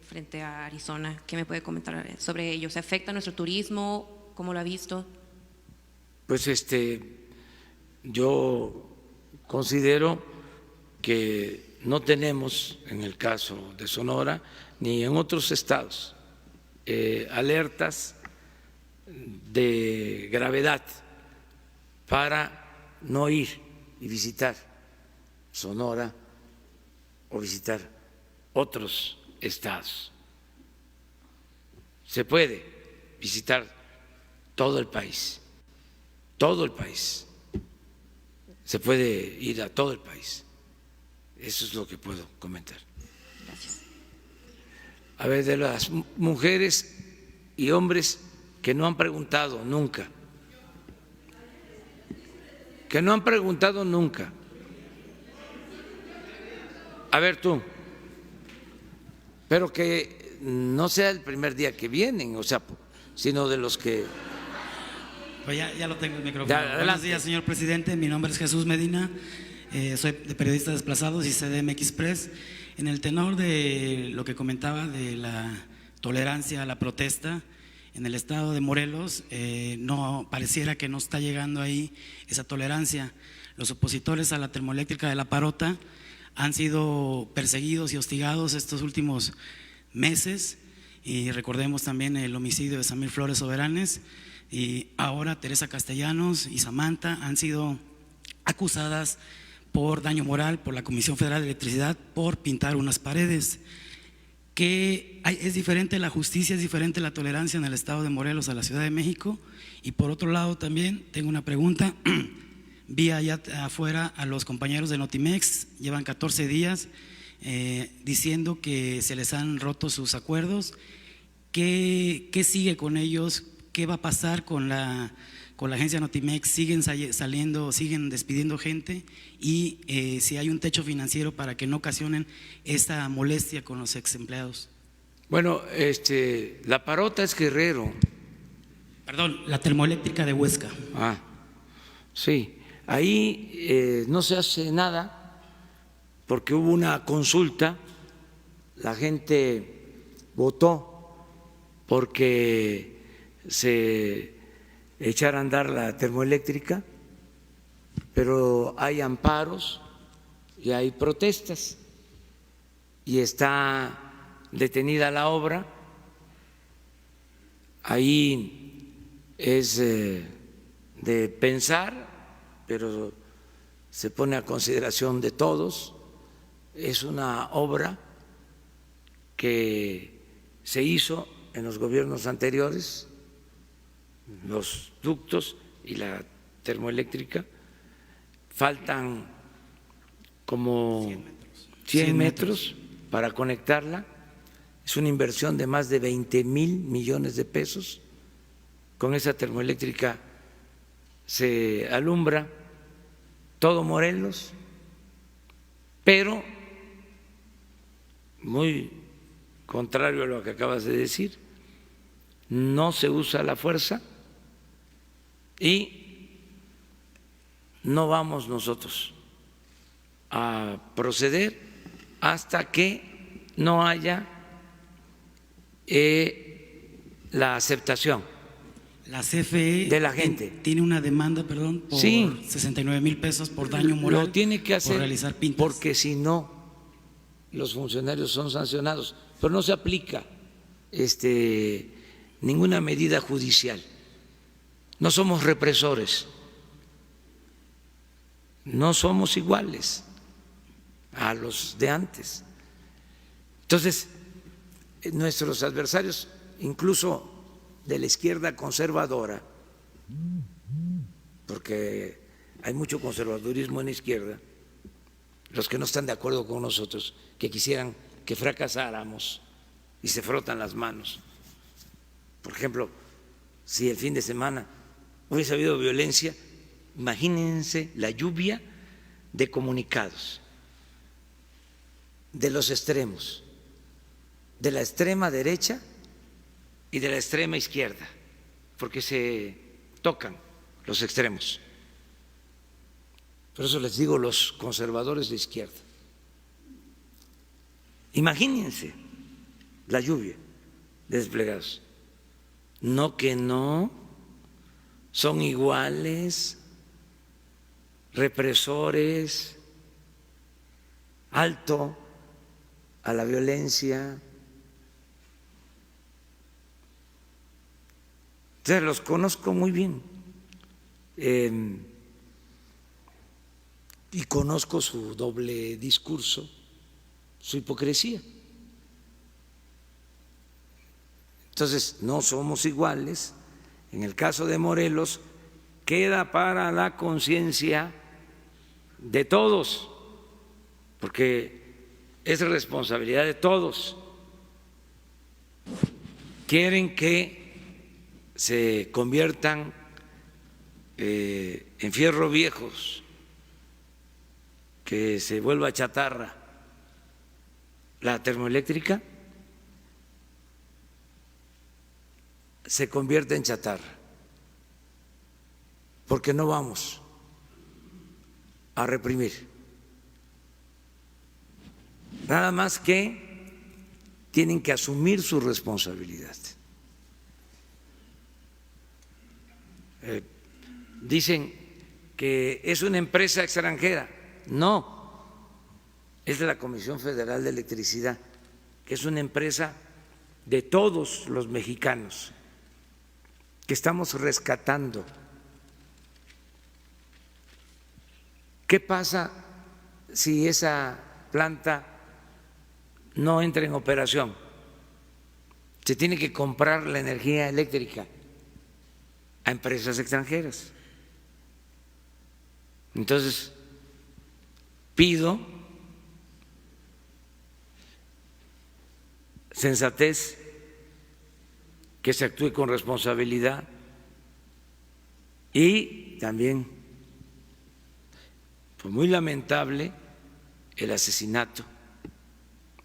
Speaker 8: frente a Arizona. ¿Qué me puede comentar sobre ello? ¿Se afecta nuestro turismo? ¿Cómo lo ha visto?
Speaker 1: Pues yo considero que no tenemos en el caso de Sonora ni en otros estados alertas de gravedad para no ir y visitar Sonora o visitar otros estados. Se puede visitar todo el país. Todo el país, se puede ir a todo el país. Eso es lo que puedo comentar.
Speaker 8: Gracias.
Speaker 1: A ver, de las mujeres y hombres que no han preguntado nunca, A ver tú, pero que no sea el primer día que vienen, o sea, sino de los que…
Speaker 9: Pues ya lo tengo el micrófono. Buenos días, señor presidente. Mi nombre es Jesús Medina. Soy de Periodistas Desplazados y CDM Express. En el tenor de lo que comentaba de la tolerancia a la protesta en el estado de Morelos, no pareciera que no está llegando ahí esa tolerancia. Los opositores a la termoeléctrica de La Parota han sido perseguidos y hostigados estos últimos meses, y recordemos también el homicidio de Samir Flores Soberanes. Y ahora Teresa Castellanos y Samantha han sido acusadas por daño moral por la Comisión Federal de Electricidad por pintar unas paredes. Que es diferente la justicia, es diferente la tolerancia en el estado de Morelos a la Ciudad de México. Y por otro lado también tengo una pregunta. vi allá afuera a los compañeros de Notimex, llevan 14 días diciendo que se les han roto sus acuerdos. ¿Qué sigue con ellos? ¿Qué va a pasar con la agencia Notimex? ¿Siguen saliendo, siguen despidiendo gente? Y si hay un techo financiero para que no ocasionen esta molestia con los ex empleados.
Speaker 1: Bueno, la Parota es Guerrero.
Speaker 9: Perdón, la termoeléctrica de Huesca.
Speaker 1: Ah, sí. Ahí no se hace nada porque hubo una consulta, la gente votó porque se echara a andar la termoeléctrica, pero hay amparos y hay protestas y está detenida la obra. Ahí es de pensar, pero se pone a consideración de todos. Es una obra que se hizo en los gobiernos anteriores, los ductos y la termoeléctrica. Faltan como 100 metros para conectarla. Es una inversión de más de 20,000 millones de pesos. Con esa termoeléctrica se alumbra todo Morelos, pero muy contrario a lo que acabas de decir, no se usa la fuerza y no vamos nosotros a proceder hasta que no haya la aceptación.
Speaker 9: La CFE
Speaker 1: de la gente
Speaker 9: tiene una demanda, perdón, por
Speaker 1: sí,
Speaker 9: 69,000 pesos por daño moral.
Speaker 1: Lo tiene que hacer
Speaker 9: por realizar pintas.
Speaker 1: Porque si no, los funcionarios son sancionados, pero no se aplica ninguna medida judicial. No somos represores, no somos iguales a los de antes. Entonces, nuestros adversarios, incluso de la izquierda conservadora, porque hay mucho conservadurismo en la izquierda, los que no están de acuerdo con nosotros, que quisieran que fracasáramos y se frotan las manos. Por ejemplo, si el fin de semana hubiese habido violencia, imagínense la lluvia de comunicados de los extremos, de la extrema derecha y de la extrema izquierda, porque se tocan los extremos. Por eso les digo los conservadores de izquierda. Imagínense la lluvia de desplegados. No que no, son iguales, represores, alto a la violencia. Entonces los conozco muy bien y conozco su doble discurso, su hipocresía. Entonces no somos iguales. En el caso de Morelos queda para la conciencia de todos, porque es responsabilidad de todos. Quieren que se conviertan en fierro viejos, que se vuelva chatarra la termoeléctrica, se convierte en chatarra, porque no vamos a reprimir. Nada más que tienen que asumir su responsabilidad. Dicen que es una empresa extranjera. No, es de la Comisión Federal de Electricidad, que es una empresa de todos los mexicanos que estamos rescatando. ¿Qué pasa si esa planta no entra en operación? Se tiene que comprar la energía eléctrica a empresas extranjeras. Entonces, pido sensatez, que se actúe con responsabilidad y también, pues muy lamentable el asesinato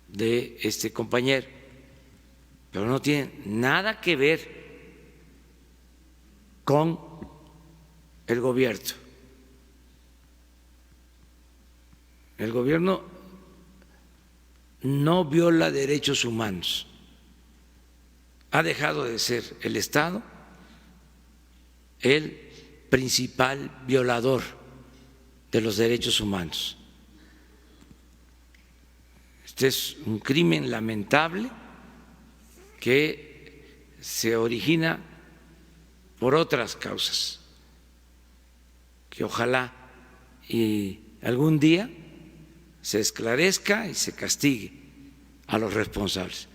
Speaker 1: de este compañero, pero no tiene nada que ver con el gobierno. El gobierno no viola derechos humanos, ha dejado de ser el Estado el principal violador de los derechos humanos. Este es un crimen lamentable que se origina por otras causas, que ojalá y algún día se esclarezca y se castigue a los responsables.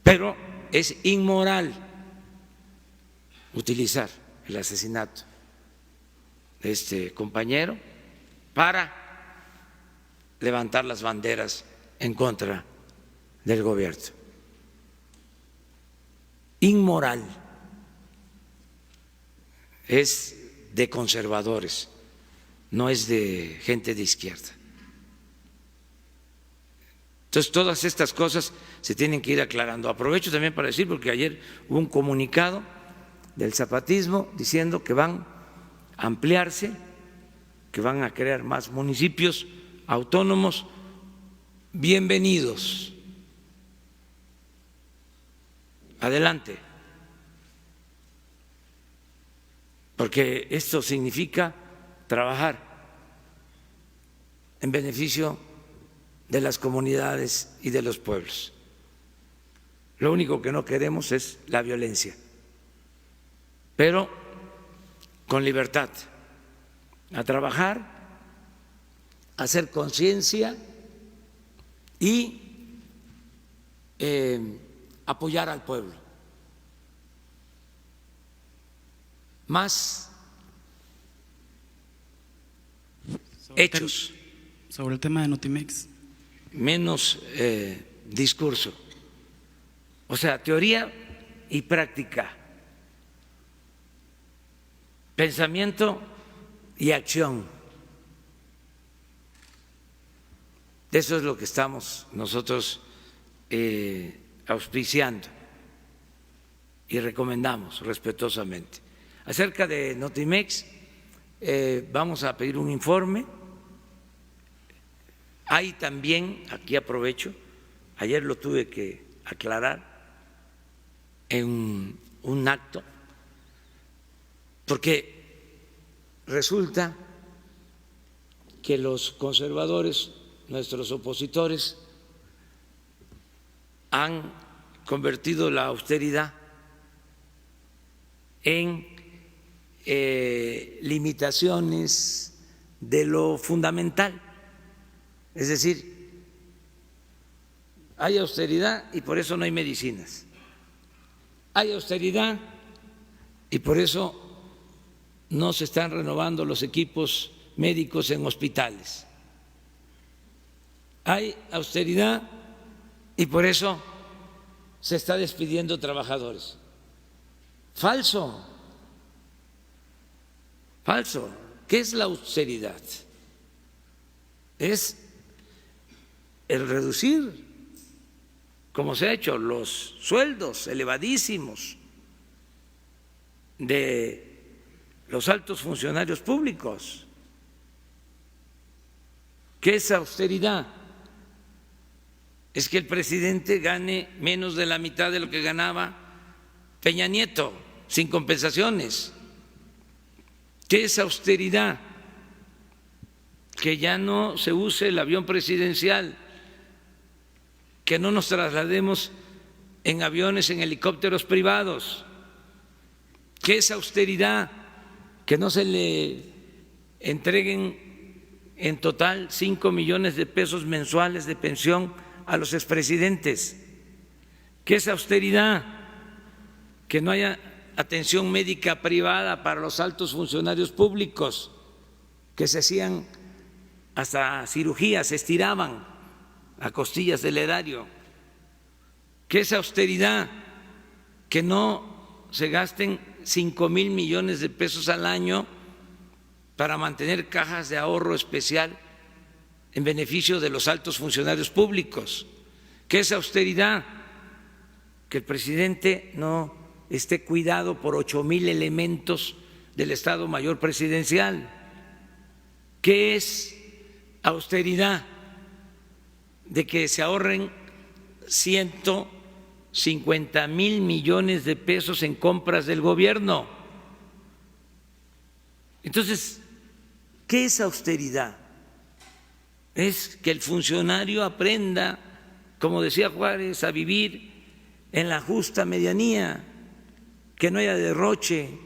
Speaker 1: Pero es inmoral utilizar el asesinato de este compañero para levantar las banderas en contra del gobierno. Inmoral. Es de conservadores, no es de gente de izquierda. Entonces, todas estas cosas se tienen que ir aclarando. Aprovecho también para decir, porque ayer hubo un comunicado del zapatismo diciendo que van a ampliarse, que van a crear más municipios autónomos. Bienvenidos. Adelante. Porque esto significa trabajar en beneficio de las comunidades y de los pueblos. Lo único que no queremos es la violencia, pero con libertad, a trabajar, a hacer conciencia y apoyar al pueblo. Más hechos.
Speaker 9: Sobre el tema de Notimex.
Speaker 1: Menos discurso, o sea, teoría y práctica, pensamiento y acción. Eso es lo que estamos nosotros auspiciando y recomendamos respetuosamente. Acerca de Notimex, vamos a pedir un informe. Hay también, aquí aprovecho, ayer lo tuve que aclarar en un acto, porque resulta que los conservadores, nuestros opositores, han convertido la austeridad en limitaciones de lo fundamental. Es decir, hay austeridad y por eso no hay medicinas. Hay austeridad y por eso no se están renovando los equipos médicos en hospitales. Hay austeridad y por eso se está despidiendo trabajadores. Falso, falso. ¿Qué es la austeridad? Es el reducir, como se ha hecho, los sueldos elevadísimos de los altos funcionarios públicos. ¿Qué es austeridad? Es que el presidente gane menos de la mitad de lo que ganaba Peña Nieto, sin compensaciones. ¿Qué es austeridad? Que ya no se use el avión presidencial, que no nos traslademos en aviones, en helicópteros privados. ¿Qué es austeridad? Que no se le entreguen en total 5 millones de pesos mensuales de pensión a los expresidentes. ¿Qué es austeridad? Que no haya atención médica privada para los altos funcionarios públicos. que se hacían hasta cirugías, se estiraban a costillas del erario, que esa austeridad, que no se gasten 5,000 millones de pesos al año para mantener cajas de ahorro especial en beneficio de los altos funcionarios públicos, que esa austeridad, que el presidente no esté cuidado por 8,000 elementos del Estado Mayor Presidencial, que es austeridad de que se ahorren 150,000 millones de pesos en compras del gobierno. Entonces, ¿qué es austeridad? Es que el funcionario aprenda, como decía Juárez, a vivir en la justa medianía, que no haya derroche,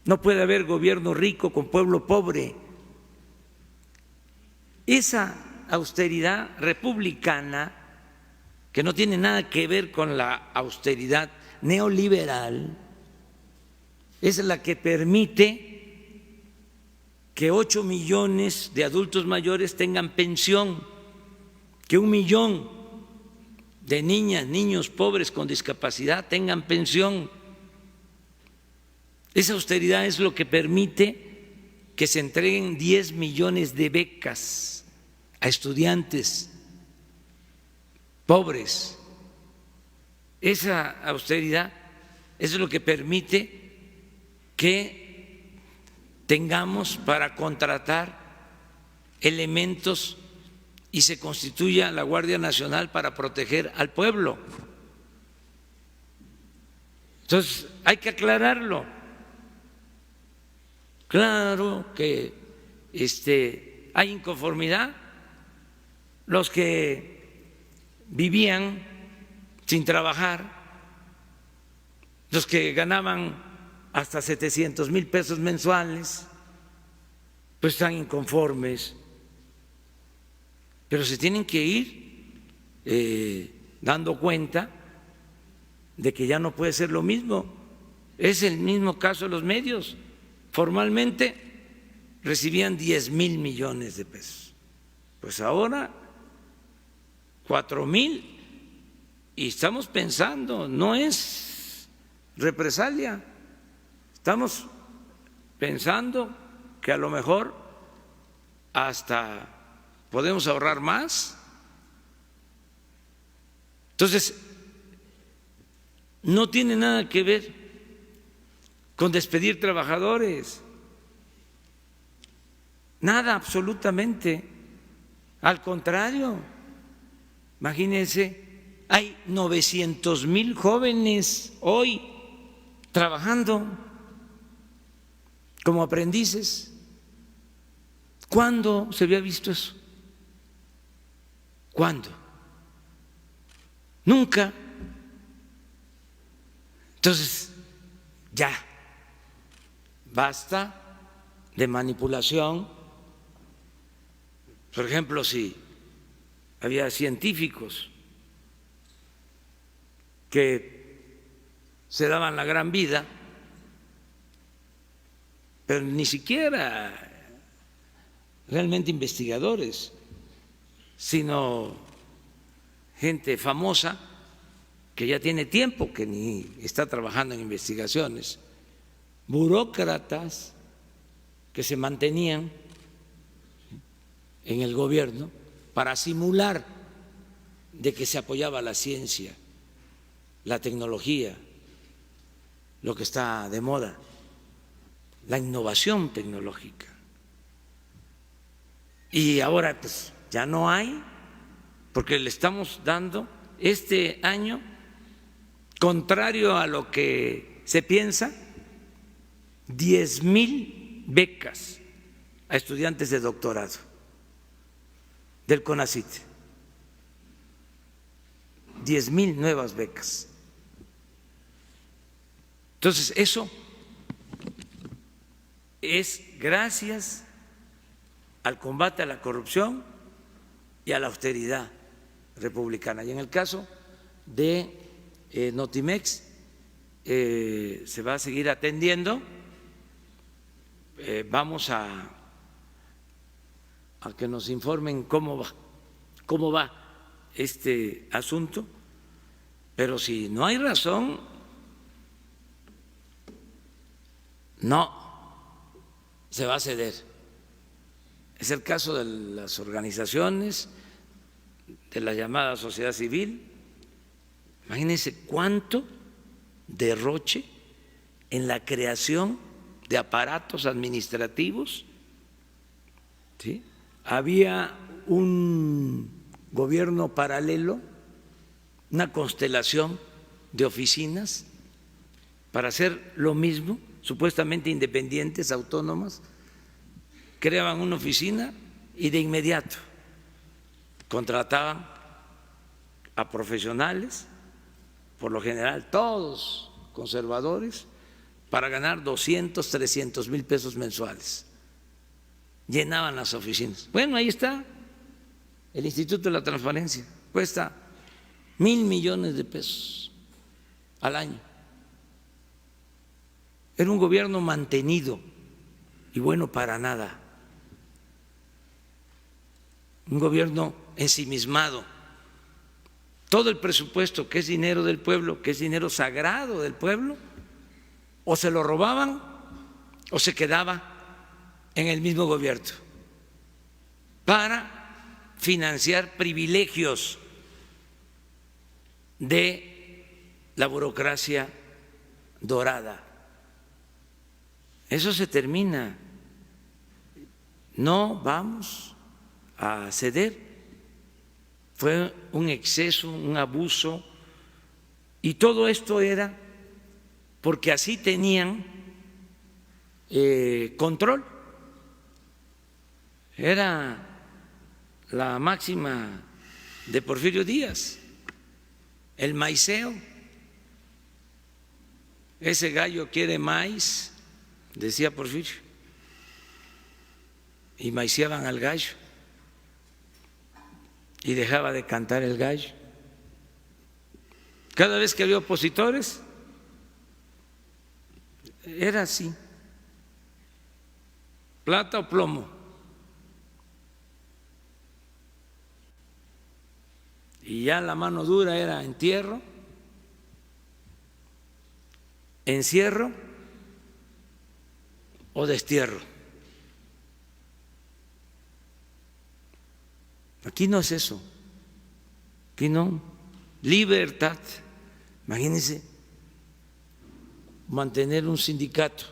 Speaker 1: no puede haber gobierno rico con pueblo pobre. Esa austeridad republicana, que no tiene nada que ver con la austeridad neoliberal, es la que permite que 8 millones de adultos mayores tengan pensión, que 1 millón de niñas, niños pobres con discapacidad tengan pensión. Esa austeridad es lo que permite que se entreguen 10 millones de becas a estudiantes pobres. Esa austeridad es lo que permite que tengamos para contratar elementos y se constituya la Guardia Nacional para proteger al pueblo. Entonces, hay que aclararlo. Claro que hay inconformidad. Los que vivían sin trabajar, los que ganaban hasta 700,000 pesos mensuales, pues están inconformes, pero se tienen que ir dando cuenta de que ya no puede ser lo mismo. Es el mismo caso de los medios. Formalmente recibían 10,000 millones de pesos, pues ahora 4,000, y estamos pensando, no es represalia, estamos pensando que a lo mejor hasta podemos ahorrar más. Entonces, no tiene nada que ver con despedir trabajadores, nada, absolutamente. Al contrario, imagínense, hay 900,000 jóvenes hoy trabajando como aprendices. ¿Cuándo se había visto eso? ¿Cuándo? Nunca. Entonces, ya, basta de manipulación. Por ejemplo, si había científicos que se daban la gran vida, pero ni siquiera realmente investigadores, sino gente famosa que ya tiene tiempo que ni está trabajando en investigaciones, burócratas que se mantenían en el gobierno para simular de que se apoyaba la ciencia, la tecnología, lo que está de moda, la innovación tecnológica. Y ahora pues ya no hay, porque le estamos dando este año, contrario a lo que se piensa, 10,000 becas a estudiantes de doctorado del CONACYT, 10,000 nuevas becas. Entonces, eso es gracias al combate a la corrupción y a la austeridad republicana. Y en el caso de Notimex, se va a seguir atendiendo. Vamos a a que nos informen cómo va este asunto, pero si no hay razón, no se va a ceder. Es el caso de las organizaciones, de la llamada sociedad civil. Imagínense cuánto derroche en la creación de aparatos administrativos, ¿sí? Había un gobierno paralelo, una constelación de oficinas para hacer lo mismo, supuestamente independientes, autónomas, creaban una oficina y de inmediato contrataban a profesionales, por lo general todos conservadores, para ganar 200, 300 mil pesos mensuales. Llenaban las oficinas. Bueno, ahí está el Instituto de la Transparencia, cuesta 1,000 millones de pesos al año. Era un gobierno mantenido y bueno para nada, un gobierno ensimismado. Todo el presupuesto, que es dinero del pueblo, que es dinero sagrado del pueblo, o se lo robaban o se quedaba en el mismo gobierno para financiar privilegios de la burocracia dorada. Eso se termina. No vamos a ceder. Fue un exceso, un abuso, y todo esto era porque así tenían control. Era la máxima de Porfirio Díaz, el maiceo. Ese gallo quiere maíz, decía Porfirio, y maiceaban al gallo y dejaba de cantar el gallo. Cada vez que había opositores era así, plata o plomo. Y ya la mano dura era entierro, encierro o destierro. Aquí no es eso, aquí no. Libertad. Imagínense mantener un sindicato.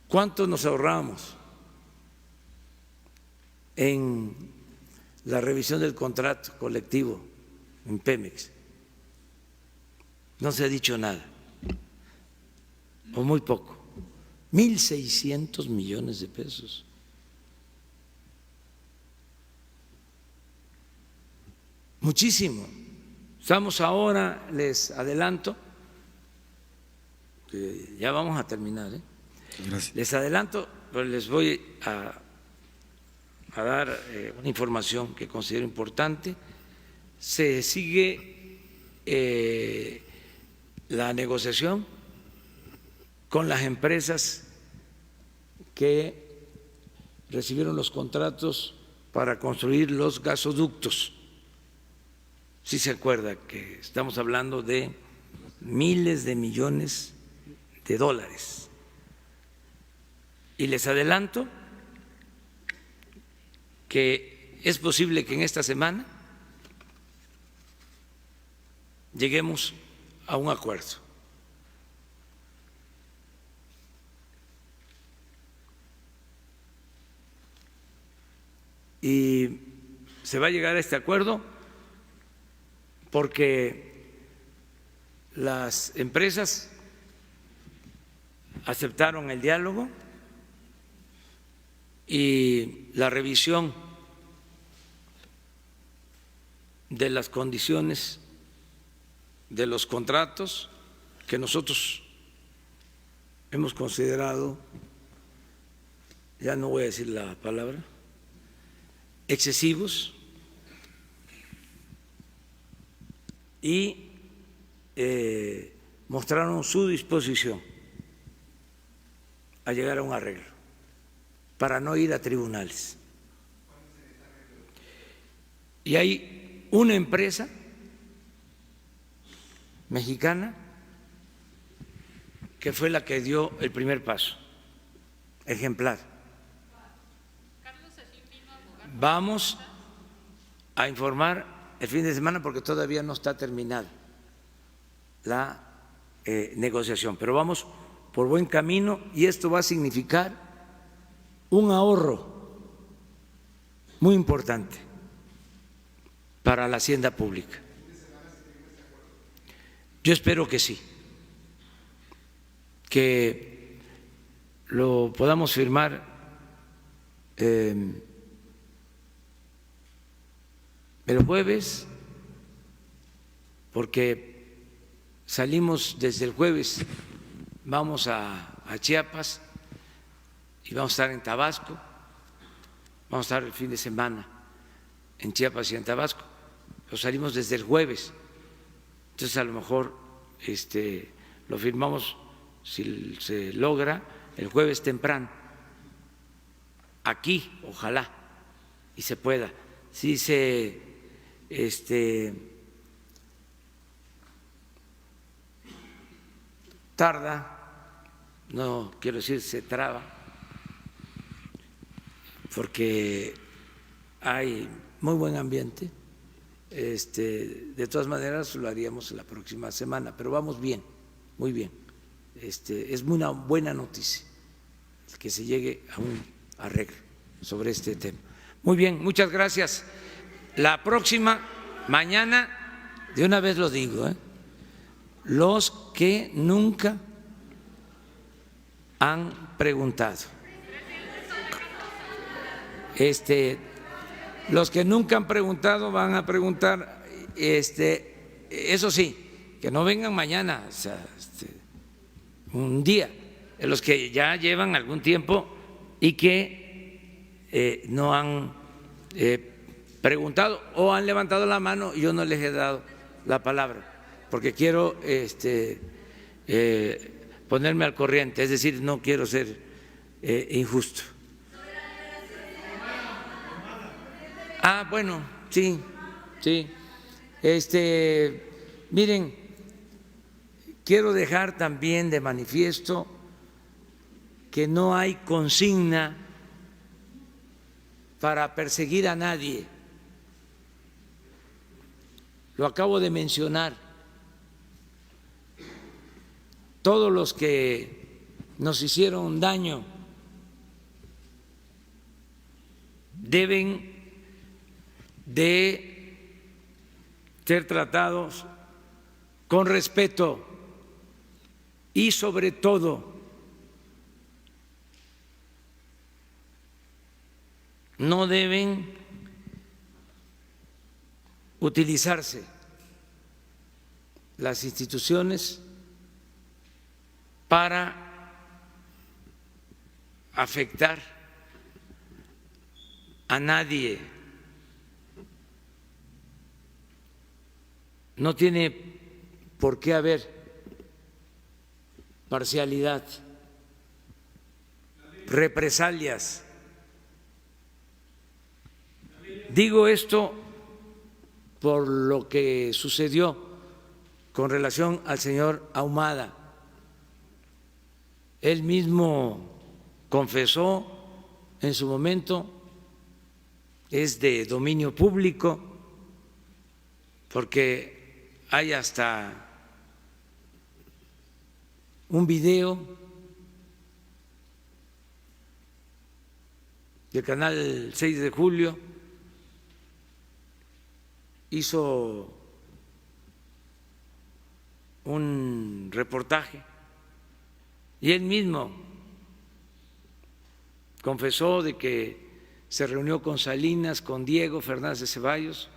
Speaker 1: ¿Cuánto nos ahorramos en la revisión del contrato colectivo en Pemex? No se ha dicho nada, o muy poco. 1,600 millones de pesos. Muchísimo. Estamos ahora, les adelanto, que ya vamos a terminar,
Speaker 2: Gracias.
Speaker 1: Les adelanto, pero les voy a dar una información que considero importante. Se sigue la negociación con las empresas que recibieron los contratos para construir los gasoductos. Sí se acuerda que estamos hablando de miles de millones de dólares. Y les adelanto que es posible que en esta semana lleguemos a un acuerdo. Y se va a llegar a este acuerdo porque las empresas aceptaron el diálogo y la revisión de las condiciones de los contratos que nosotros hemos considerado, ya no voy a decir la palabra, excesivos, y mostraron su disposición a llegar a un arreglo. para no ir a tribunales. Y hay una empresa mexicana que fue la que dio el primer paso, ejemplar. Vamos a informar el fin de semana porque todavía no está terminada la negociación, pero vamos por buen camino y esto va a significar un ahorro muy importante para la hacienda pública. Yo espero que sí, que lo podamos firmar el jueves, porque salimos desde el jueves, vamos a Chiapas y vamos a estar en Tabasco, vamos a estar el fin de semana en Chiapas y en Tabasco, pero salimos desde el jueves, entonces a lo mejor lo firmamos, si se logra, el jueves temprano, aquí, ojalá, y se pueda. Si se tarda, no quiero decir se traba, porque hay muy buen ambiente, de todas maneras lo haríamos la próxima semana, pero vamos bien, muy bien. Es una buena noticia que se llegue a un arreglo sobre este tema. Muy bien, muchas gracias. La próxima mañana, de una vez lo digo, los que nunca han preguntado, los que nunca han preguntado van a preguntar, eso sí, que no vengan mañana, o sea, un día, los que ya llevan algún tiempo y que no han preguntado o han levantado la mano y yo no les he dado la palabra, porque quiero ponerme al corriente, es decir, no quiero ser injusto. Bueno, sí. Miren, quiero dejar también de manifiesto que no hay consigna para perseguir a nadie. Lo acabo de mencionar. Todos los que nos hicieron daño deben de ser tratados con respeto y sobre todo no deben utilizarse las instituciones para afectar a nadie. No tiene por qué haber parcialidad, represalias. Digo esto por lo que sucedió con relación al señor Ahumada. Él mismo confesó en su momento, es de dominio público, porque hay hasta un video del canal 6 de Julio, hizo un reportaje y él mismo confesó de que se reunió con Salinas, con Diego Fernández de Ceballos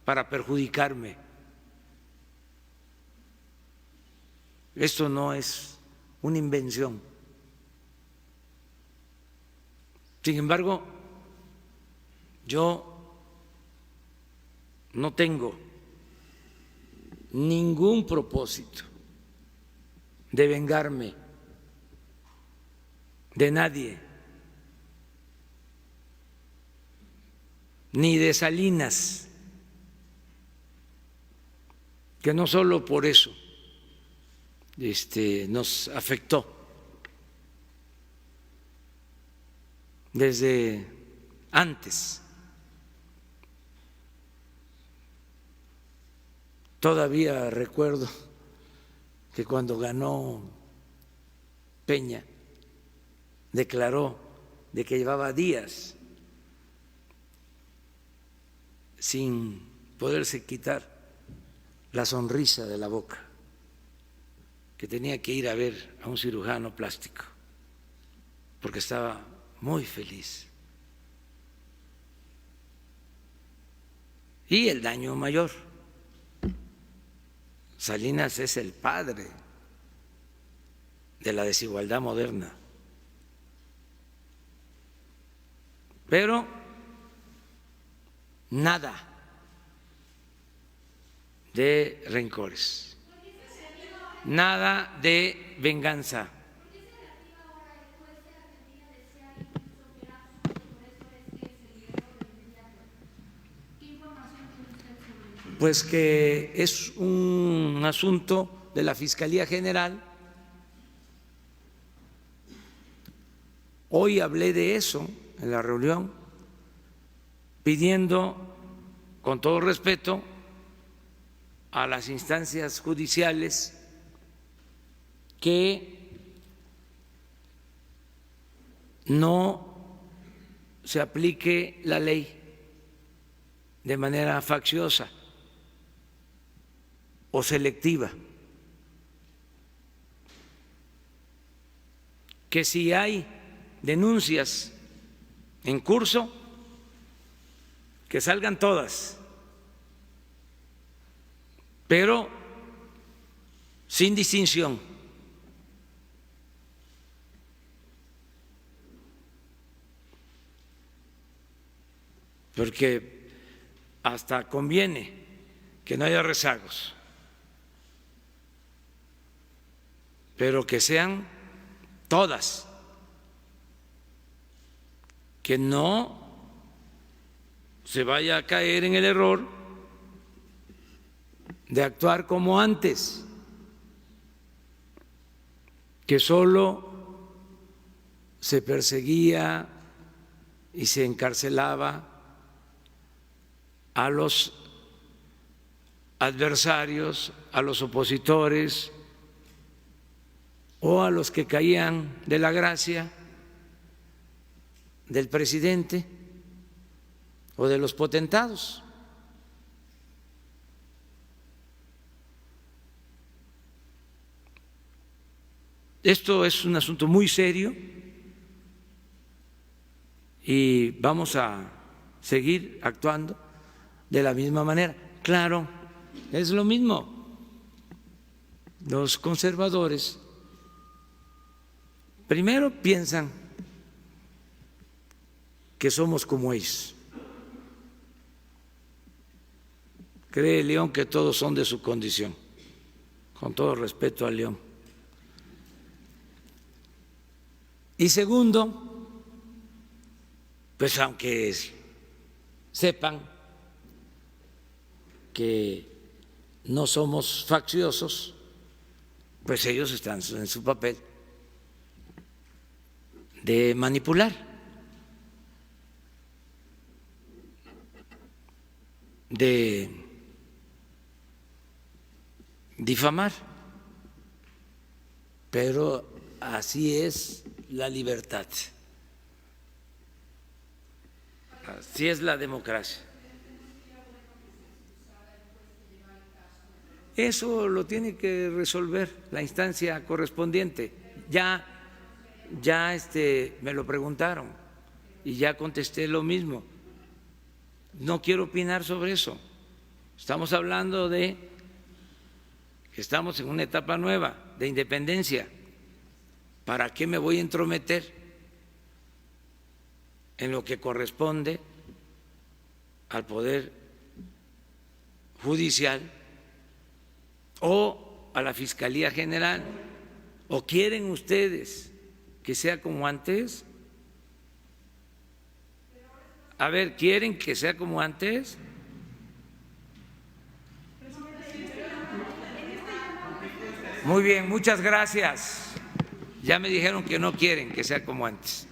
Speaker 1: para perjudicarme. Esto no es una invención. Sin embargo, yo no tengo ningún propósito de vengarme de nadie. ni de Salinas, que no solo por eso nos afectó. Desde antes, todavía recuerdo que cuando ganó Peña declaró de que llevaba días sin poderse quitar la sonrisa de la boca, que tenía que ir a ver a un cirujano plástico porque estaba muy feliz. Y el daño mayor, Salinas es el padre de la desigualdad moderna. Pero nada de rencores, nada de venganza. Pues que es un asunto de la Fiscalía General. Hoy hablé de eso en la reunión, pidiendo, con todo respeto, a las instancias judiciales que no se aplique la ley de manera facciosa o selectiva, que si hay denuncias en curso, que salgan todas, pero sin distinción. Porque hasta conviene que no haya rezagos, pero que sean todas, que no se vaya a caer en el error de actuar como antes, que solo se perseguía y se encarcelaba a los adversarios, a los opositores o a los que caían de la gracia del presidente o de los potentados. Esto es un asunto muy serio y vamos a seguir actuando de la misma manera. Claro, es lo mismo. Los conservadores primero piensan que somos como ellos. Cree León que todos son de su condición, con todo respeto a León. Y segundo, pues aunque sepan que no somos facciosos, pues ellos están en su papel de manipular, de difamar, pero así es la libertad, así es la democracia. Eso lo tiene que resolver la instancia correspondiente. Ya me lo preguntaron y ya contesté lo mismo. No quiero opinar sobre eso. Estamos hablando de que estamos en una etapa nueva de independencia. ¿Para qué me voy a entrometer en lo que corresponde al Poder Judicial o a la Fiscalía General? ¿O quieren ustedes que sea como antes? A ver, ¿quieren que sea como antes? Muy bien, muchas gracias. Ya me dijeron que no quieren que sea como antes.